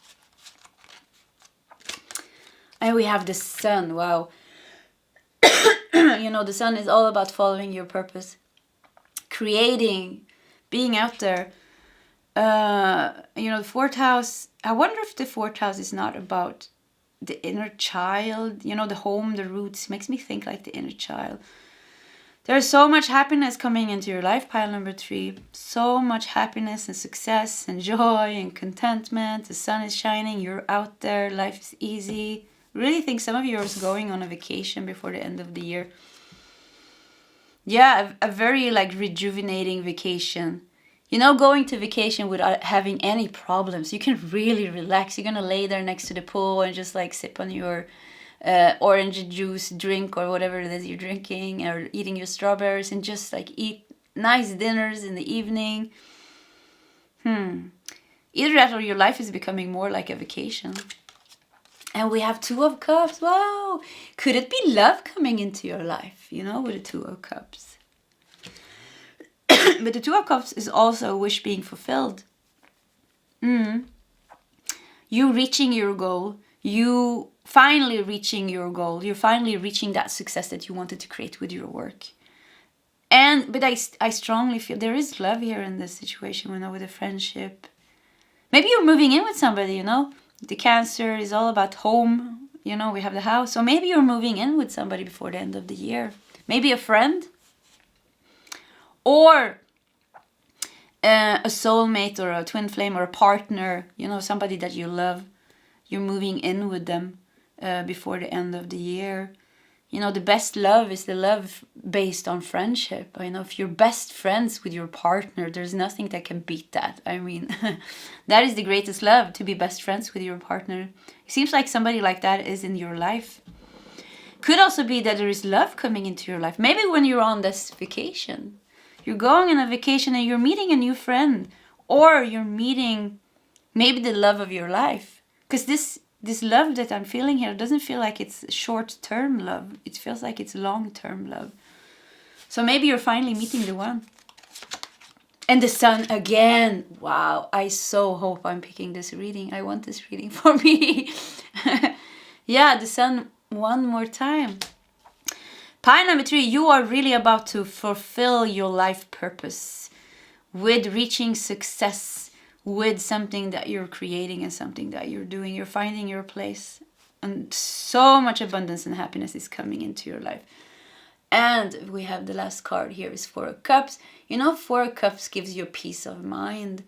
And we have the sun. Wow. The sun is all about following your purpose, creating, being out there. The fourth house, I wonder if the fourth house is not about the inner child, the home, the roots. Makes me think like the inner child. There's so much happiness coming into your life, pile number 3. So much happiness and success and joy and contentment. The sun is shining, you're out there, life is easy. Really think some of you are going on a vacation before the end of the year. Yeah, a very rejuvenating vacation. Going to vacation without having any problems. You can really relax. You're going to lay there next to the pool and just sip on your orange juice drink or whatever it is you're drinking, or eating your strawberries, and just eat nice dinners in the evening. Either that or your life is becoming more like a vacation. And we have 2 of Cups. Wow! Could it be love coming into your life, with the 2 of Cups? But the 2 of Cups is also a wish being fulfilled. You reaching your goal. You finally reaching your goal. You're finally reaching that success that you wanted to create with your work. But I strongly feel there is love here in this situation, with a friendship. Maybe you're moving in with somebody, The Cancer is all about home. We have the house. So maybe you're moving in with somebody before the end of the year. Maybe a friend. Or a soulmate or a twin flame or a partner. Somebody that you love. You're moving in with them before the end of the year. The best love is the love based on friendship. If you're best friends with your partner, there's nothing that can beat that. That is the greatest love, to be best friends with your partner. It seems like somebody like that is in your life. Could also be that there is love coming into your life. Maybe when you're on this vacation, you're going on a vacation and you're meeting a new friend, or you're meeting maybe the love of your life. Because this love that I'm feeling here doesn't feel like it's short-term love. It feels like it's long-term love. So maybe you're finally meeting the one. And the sun again. Wow, I so hope I'm picking this reading. I want this reading for me. Yeah, the sun one more time. Pile number 3, you are really about to fulfill your life purpose with reaching success, with something that you're creating and something that you're doing. You're finding your place. And so much abundance and happiness is coming into your life. And we have the last card here is 4 of Cups. 4 of Cups gives you peace of mind.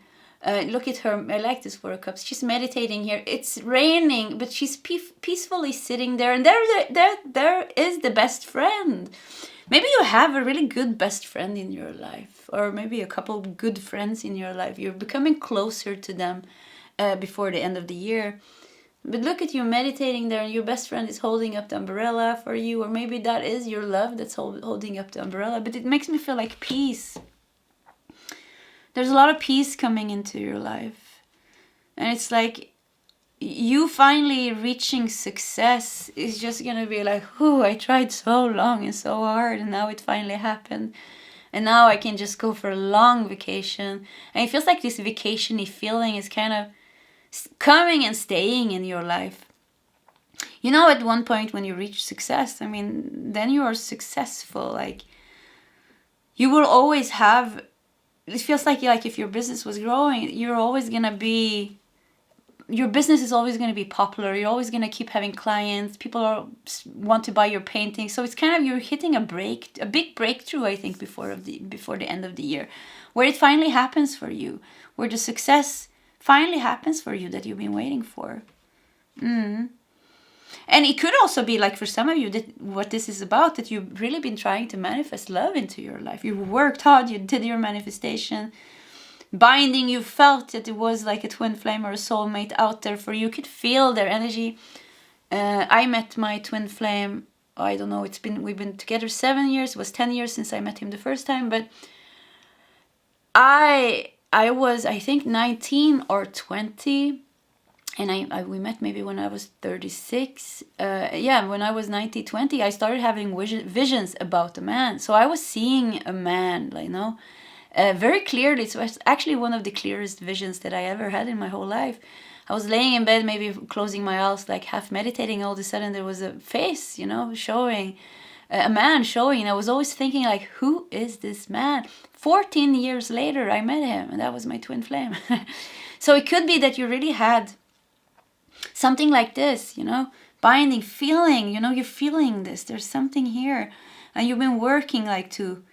Look at her. I like this 4 of Cups. She's meditating here. It's raining, but she's peacefully sitting there. And there is the best friend. Maybe you have a really good best friend in your life, or maybe a couple of good friends in your life. You're becoming closer to them before the end of the year. But look at you meditating there, and your best friend is holding up the umbrella for you, or maybe that is your love that's holding up the umbrella. But it makes me feel like peace. There's a lot of peace coming into your life. And it's like you finally reaching success is just going to be like, oh, I tried so long and so hard, and now it finally happened. And now I can just go for a long vacation. And it feels like this vacation-y feeling is kind of coming and staying in your life. At one point when you reach success, then you are successful. Like, you will always have, it feels like if your business was growing, your business is always going to be popular. You're always going to keep having clients. People want to buy your paintings. So it's kind of, you're hitting a big breakthrough, I think, before the end of the year, where it finally happens for you, where the success finally happens for you that you've been waiting for. And it could also be like for some of you that what this is about, that you've really been trying to manifest love into your life. You worked hard, you did your manifestation binding, you felt that it was like a twin flame or a soulmate out there for you. You could feel their energy. I met my twin flame, I don't know, we've been together 7 years. It was 10 years since I met him the first time, but I was, I think, 19 or 20, and we met maybe when I was 36. When I was 20, I started having visions about a man. So I was seeing a man, very clearly. So it's actually one of the clearest visions that I ever had in my whole life. I was laying in bed, maybe closing my eyes, like half meditating. All of a sudden there was a face, showing, a man showing. And I was always thinking, like, who is this man? 14 years later, I met him, and that was my twin flame. So it could be that you really had something like this, binding, feeling, you're feeling this. There's something here. And you've been working like to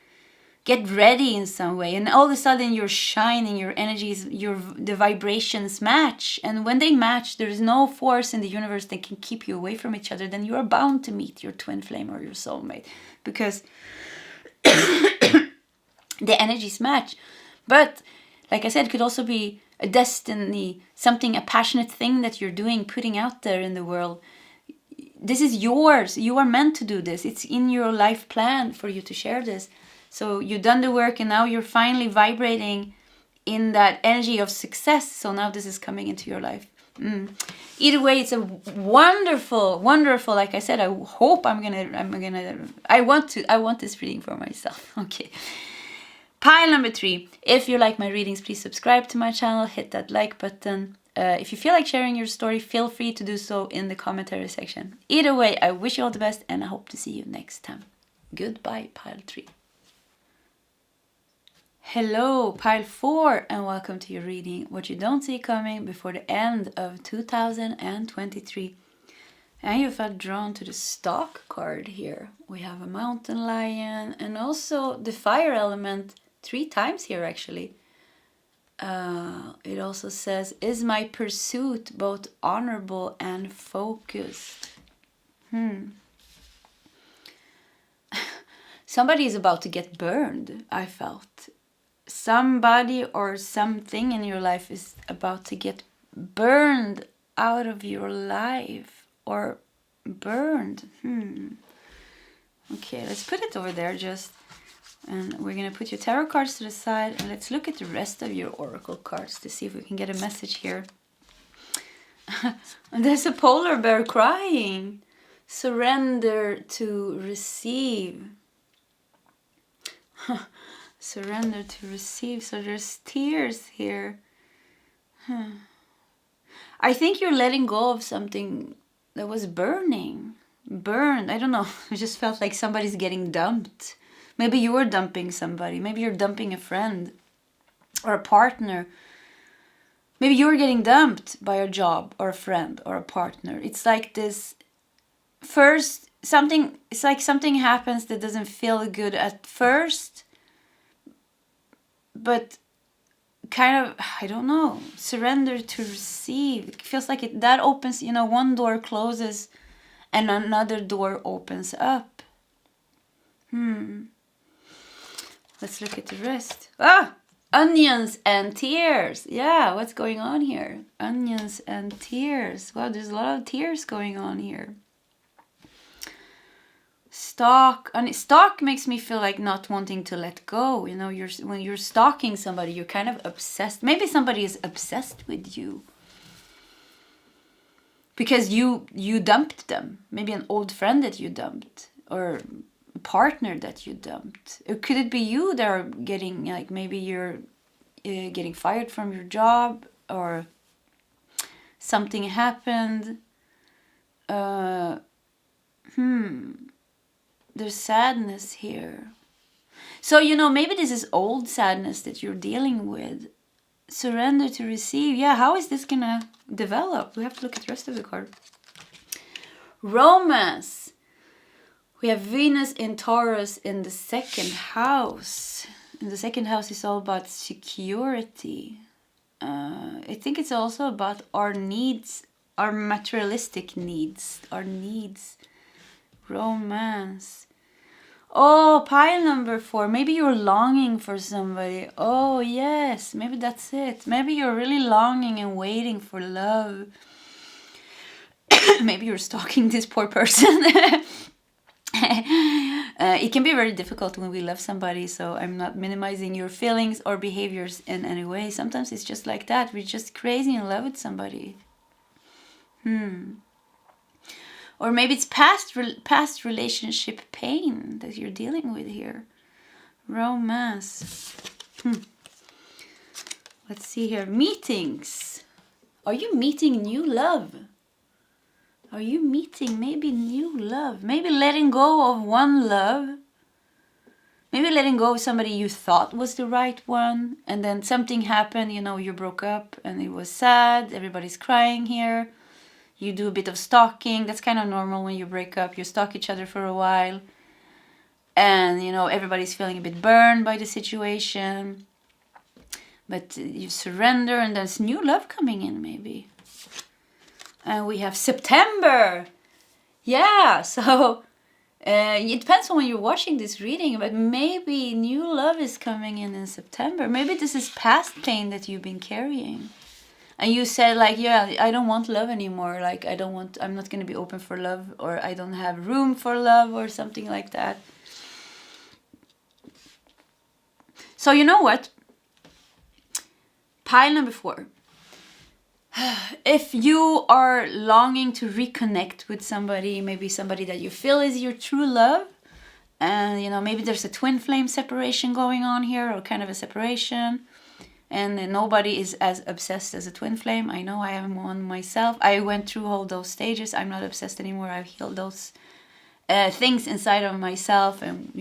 get ready in some way, and all of a sudden you're shining, your energies, the vibrations match, and when they match, there is no force in the universe that can keep you away from each other. Then you are bound to meet your twin flame or your soulmate, because the energies match. But like I said, it could also be a destiny, something, a passionate thing that you're doing, putting out there in the world. This is yours. You are meant to do this. It's in your life plan for you to share this. So you've done the work, and now you're finally vibrating in that energy of success. So now this is coming into your life. Either way, it's a wonderful, wonderful. Like I said, I hope I want this reading for myself. Okay. Pile number 3. If you like my readings, please subscribe to my channel. Hit that like button. If you feel like sharing your story, feel free to do so in the commentary section. Either way, I wish you all the best, and I hope to see you next time. Goodbye, pile 3. Hello, pile 4, and welcome to your reading, what you don't see coming before the end of 2023. And you felt drawn to the Stalk card here. We have a mountain lion and also the fire element 3 times here, actually. It also says, is my pursuit both honorable and focused? Somebody is about to get burned, I felt. Somebody or something in your life is about to get burned out of your life, or burned. Okay, let's put it over there and we're gonna put your tarot cards to the side, and let's look at the rest of your oracle cards to see if we can get a message here. And there's a polar bear crying. Surrender to receive. Surrender to receive. So there's tears here. I think you're letting go of something that was burned. I don't know. I just felt like somebody's getting dumped. Maybe you were dumping somebody. Maybe you're dumping a friend or a partner. Maybe you're getting dumped by a job or a friend or a partner. It's like this first something. It's like something happens that doesn't feel good at first, but kind of, I don't know, surrender to receive. It feels like that opens, one door closes and another door opens up. Let's look at the rest. Onions and tears. Yeah, what's going on here? Onions and tears. Wow, there's a lot of tears going on here. Stalk makes me feel like not wanting to let go. When you're stalking somebody, you're kind of obsessed. Maybe somebody is obsessed with you because you dumped them. Maybe an old friend that you dumped, or a partner that you dumped. Or could it be you that are getting, like, maybe you're getting fired from your job, or something happened. There's sadness here. So, maybe this is old sadness that you're dealing with. Surrender to receive. Yeah, how is this gonna develop? We have to look at the rest of the card. Romance. We have Venus in Taurus in the 2nd house. And the 2nd house is all about security. I think it's also about our needs, our materialistic needs, our needs. Romance. Oh, pile number 4. Maybe you're longing for somebody. Oh, yes. Maybe that's it. Maybe you're really longing and waiting for love. Maybe you're stalking this poor person. It can be very difficult when we love somebody, so I'm not minimizing your feelings or behaviors in any way. Sometimes it's just like that. We're just crazy in love with somebody. Or maybe it's past relationship pain that you're dealing with here. Romance. Let's see here. Meetings. Are you meeting new love? Are you meeting maybe new love? Maybe letting go of one love. Maybe letting go of somebody you thought was the right one. And then something happened, you broke up and it was sad. Everybody's crying here. You do a bit of stalking. That's kind of normal when you break up. You stalk each other for a while. And, everybody's feeling a bit burned by the situation. But you surrender and there's new love coming in maybe. And we have September. Yeah, so it depends on when you're watching this reading, but maybe new love is coming in September. Maybe this is past pain that you've been carrying. And you said I don't want love anymore. I'm not going to be open for love, or I don't have room for love or something like that. So you know what? Pile number 4. If you are longing to reconnect with somebody, maybe somebody that you feel is your true love, and maybe there's a twin flame separation going on here, or kind of a separation, and nobody is as obsessed as a twin flame. I know I am one myself. I went through all those stages. I'm not obsessed anymore. I've healed those things inside of myself, and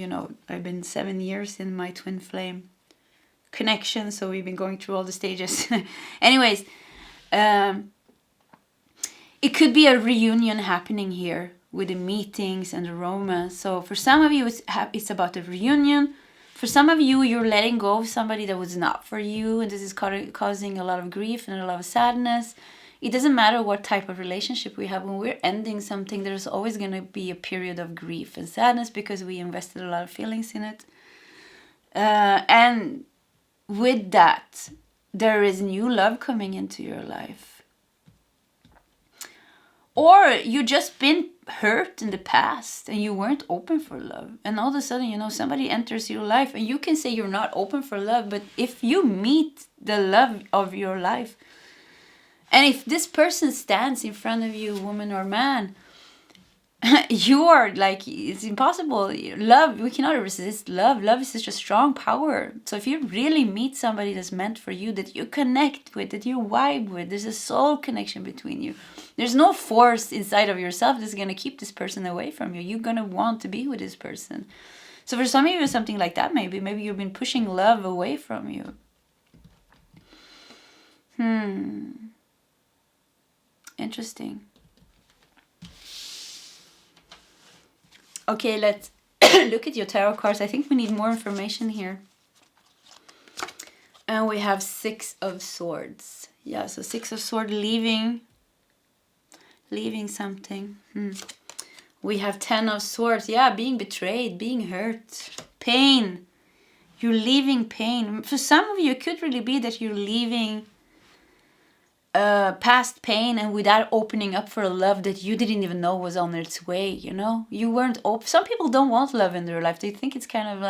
I've been 7 years in my twin flame connection, so we've been going through all the stages. Anyways, it could be a reunion happening here with the meetings and the romance. So for some of you, it's about a reunion. For some of you, you're letting go of somebody that was not for you, and this is causing a lot of grief and a lot of sadness. It doesn't matter what type of relationship we have. When we're ending something, there's always going to be a period of grief and sadness because we invested a lot of feelings in it. And with that, there is new love coming into your life. Or you just been hurt in the past and you weren't open for love. And all of a sudden, somebody enters your life and you can say you're not open for love. But if you meet the love of your life, and if this person stands in front of you, woman or man, you are it's impossible. Love, we cannot resist love. Love is such a strong power. So if you really meet somebody that's meant for you, that you connect with, that you vibe with, there's a soul connection between you. There's no force inside of yourself that's going to keep this person away from you. You're going to want to be with this person. So for some of you, something like that maybe. Maybe you've been pushing love away from you. Interesting. Okay, let's look at your tarot cards. I think we need more information here. And we have 6 of Swords. Yeah, so 6 of Swords, leaving something. We have 10 of Swords. Yeah, being betrayed, being hurt, pain. You're leaving pain. For some of you, it could really be that you're leaving past pain, and without opening up for a love that you didn't even know was on its way. You weren't open. Some people don't want love in their life. They think it's kind of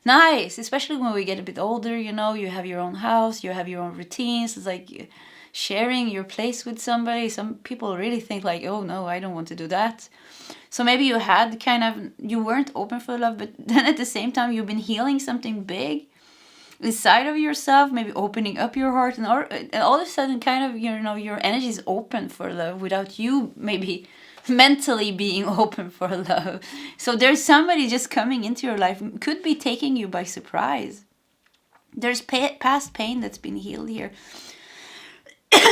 nice, especially when we get a bit older. You have your own house, you have your own routines. It's like sharing your place with somebody. Some people really think oh no, I don't want to do that. So maybe you weren't open for love, but then at the same time you've been healing something big inside of yourself, maybe opening up your heart, and all of a sudden your energy is open for love without you maybe mentally being open for love. So there's somebody just coming into your life, could be taking you by surprise. There's past pain that's been healed here.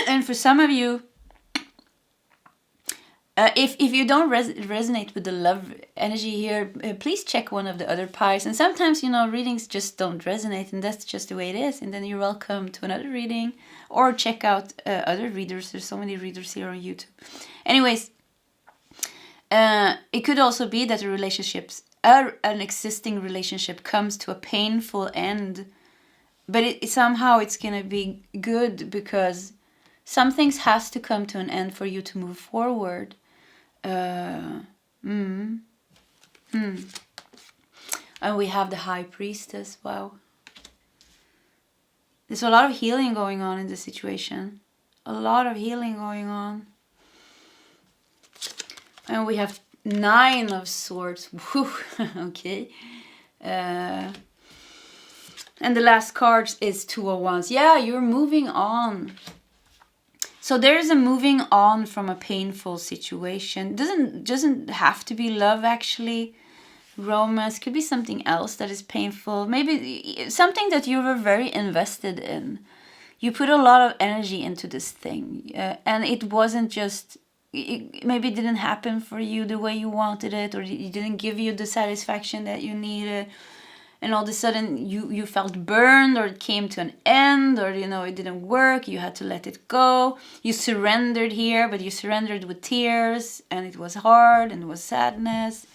And for some of you, If you don't resonate with the love energy here, please check one of the other pies. And sometimes, readings just don't resonate, and that's just the way it is. And then you're welcome to another reading, or check out other readers. There's so many readers here on YouTube. Anyways, it could also be that an existing relationship comes to a painful end, but somehow it's gonna be good, because some things has to come to an end for you to move forward. And we have the High Priestess. Wow. There's a lot of healing going on in this situation. A lot of healing going on. And we have 9 of Swords. Whew. Okay. And the last card is 2 of Wands. Yeah, you're moving on. So there's a moving on from a painful situation. Doesn't have to be love, actually. Romance could be something else that is painful. Maybe something that you were very invested in. You put a lot of energy into this thing, and it wasn't just. Maybe it didn't happen for you the way you wanted it, or it didn't give you the satisfaction that you needed. And all of a sudden you felt burned, or it came to an end, or it didn't work. You had to let it go. You surrendered here, but you surrendered with tears, and it was hard, and it was sadness.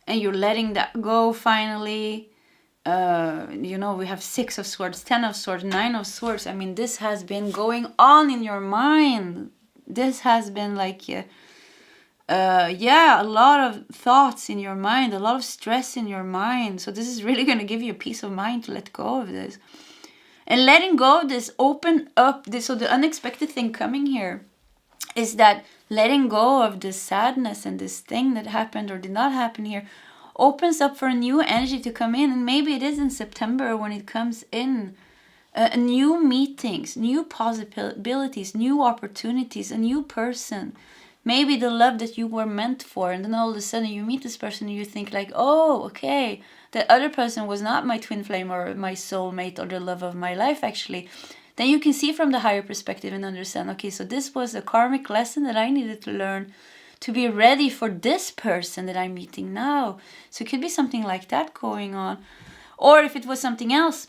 And you're letting that go finally. We have 6 of Swords, 10 of Swords, 9 of Swords. I mean, this has been going on in your mind. This has been like a lot of thoughts in your mind, a lot of stress in your mind. So this is really going to give you a peace of mind to let go of this. And letting go of this, open up this. So the unexpected thing coming here is that letting go of this sadness and this thing that happened or did not happen here opens up for a new energy to come in. And maybe it is in September when it comes in. New meetings, new possibilities, new opportunities, a new person. Maybe the love that you were meant for, and then all of a sudden you meet this person and you think like, oh, okay, that other person was not my twin flame or my soulmate or the love of my life, actually. Then you can see from the higher perspective and understand, okay, so this was a karmic lesson that I needed to learn to be ready for this person that I'm meeting now. So it could be something like that going on. Or if it was something else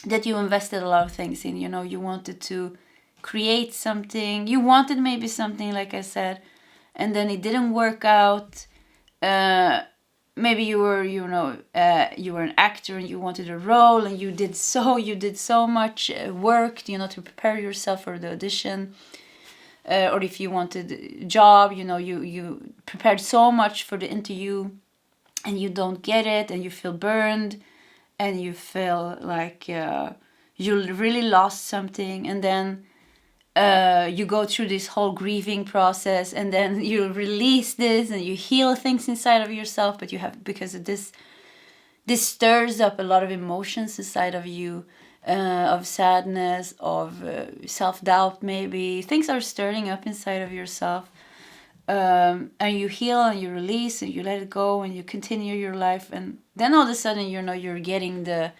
that you invested a lot of things in, you wanted to create something, you wanted maybe something, like I said, and then it didn't work out. Maybe you were an actor and you wanted a role, and you did so much work, to prepare yourself for the audition. Or if you wanted a job, you prepared so much for the interview, and you don't get it, and you feel burned, and you feel like you really lost something, and then you go through this whole grieving process, and then you release this and you heal things inside of yourself, but because of this stirs up a lot of emotions inside of you, of sadness, of self-doubt. Maybe things are stirring up inside of yourself, and you heal and you release and you let it go and you continue your life, and then all of a sudden you're getting the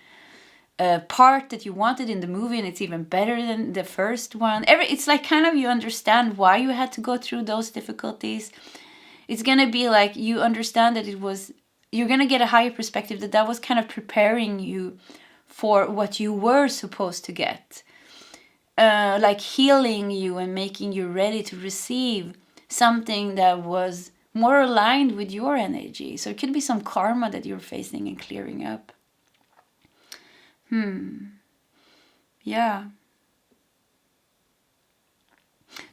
part that you wanted in the movie, and it's even better than the first one. It's like kind of you understand why you had to go through those difficulties. It's gonna be like you understand that you're gonna get a higher perspective, that was kind of preparing you for what you were supposed to get, like healing you and making you ready to receive something that was more aligned with your energy. So it could be some karma that you're facing and clearing up. Yeah.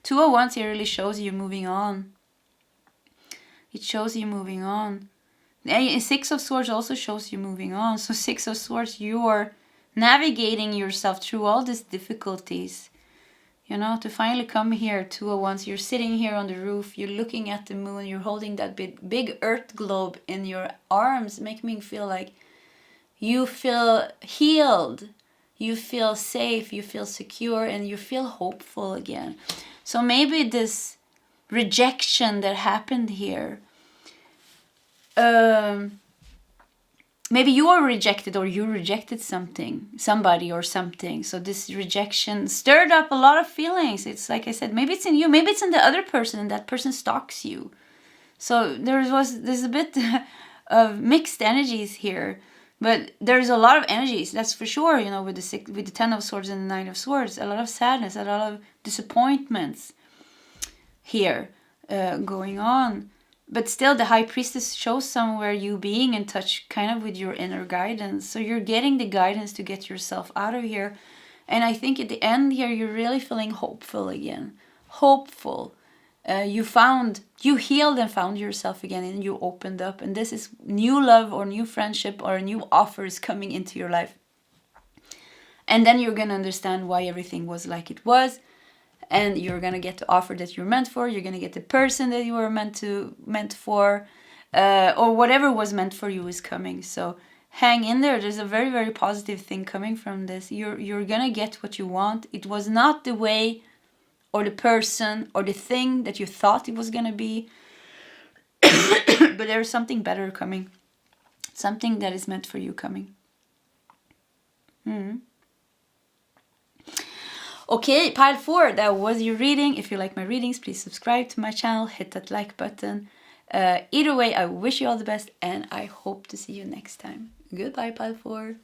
2 of Wands here really shows you moving on. It shows you moving on. And 6 of Swords also shows you moving on. So 6 of Swords, you're navigating yourself through all these difficulties. To finally come here, 2 of Wands, you're sitting here on the roof, you're looking at the moon, you're holding that big earth globe in your arms, making me feel like you feel healed, you feel safe, you feel secure, and you feel hopeful again. So maybe this rejection that happened here, maybe you are rejected, or you rejected somebody or something. So this rejection stirred up a lot of feelings. It's like I said, maybe it's in you, maybe it's in the other person, and that person stalks you. So there's a bit of mixed energies here, but there's a lot of energies, that's for sure. You know, with the Ten of Swords and the Nine of Swords, a lot of sadness, a lot of disappointments here going on. But still, the High Priestess shows somewhere you being in touch kind of with your inner guidance. So you're getting the guidance to get yourself out of here. And I think at the end here, you're really feeling hopeful again. Hopeful. You healed and found yourself again, and you opened up. And this is new love or new friendship or new offers coming into your life. And then you're going to understand why everything was like it was. And you're going to get the offer that you're meant for. You're going to get the person that you were meant for. Or whatever was meant for you is coming. So hang in there. There's a very, very positive thing coming from this. You're going to get what you want. It was not the way or the person or the thing that you thought it was going to be. But there's something better coming. Something that is meant for you coming. Okay, pile 4, that was your reading. If you like my readings, please subscribe to my channel, hit that like button. Either way, I wish you all the best, and I hope to see you next time. Goodbye, pile 4.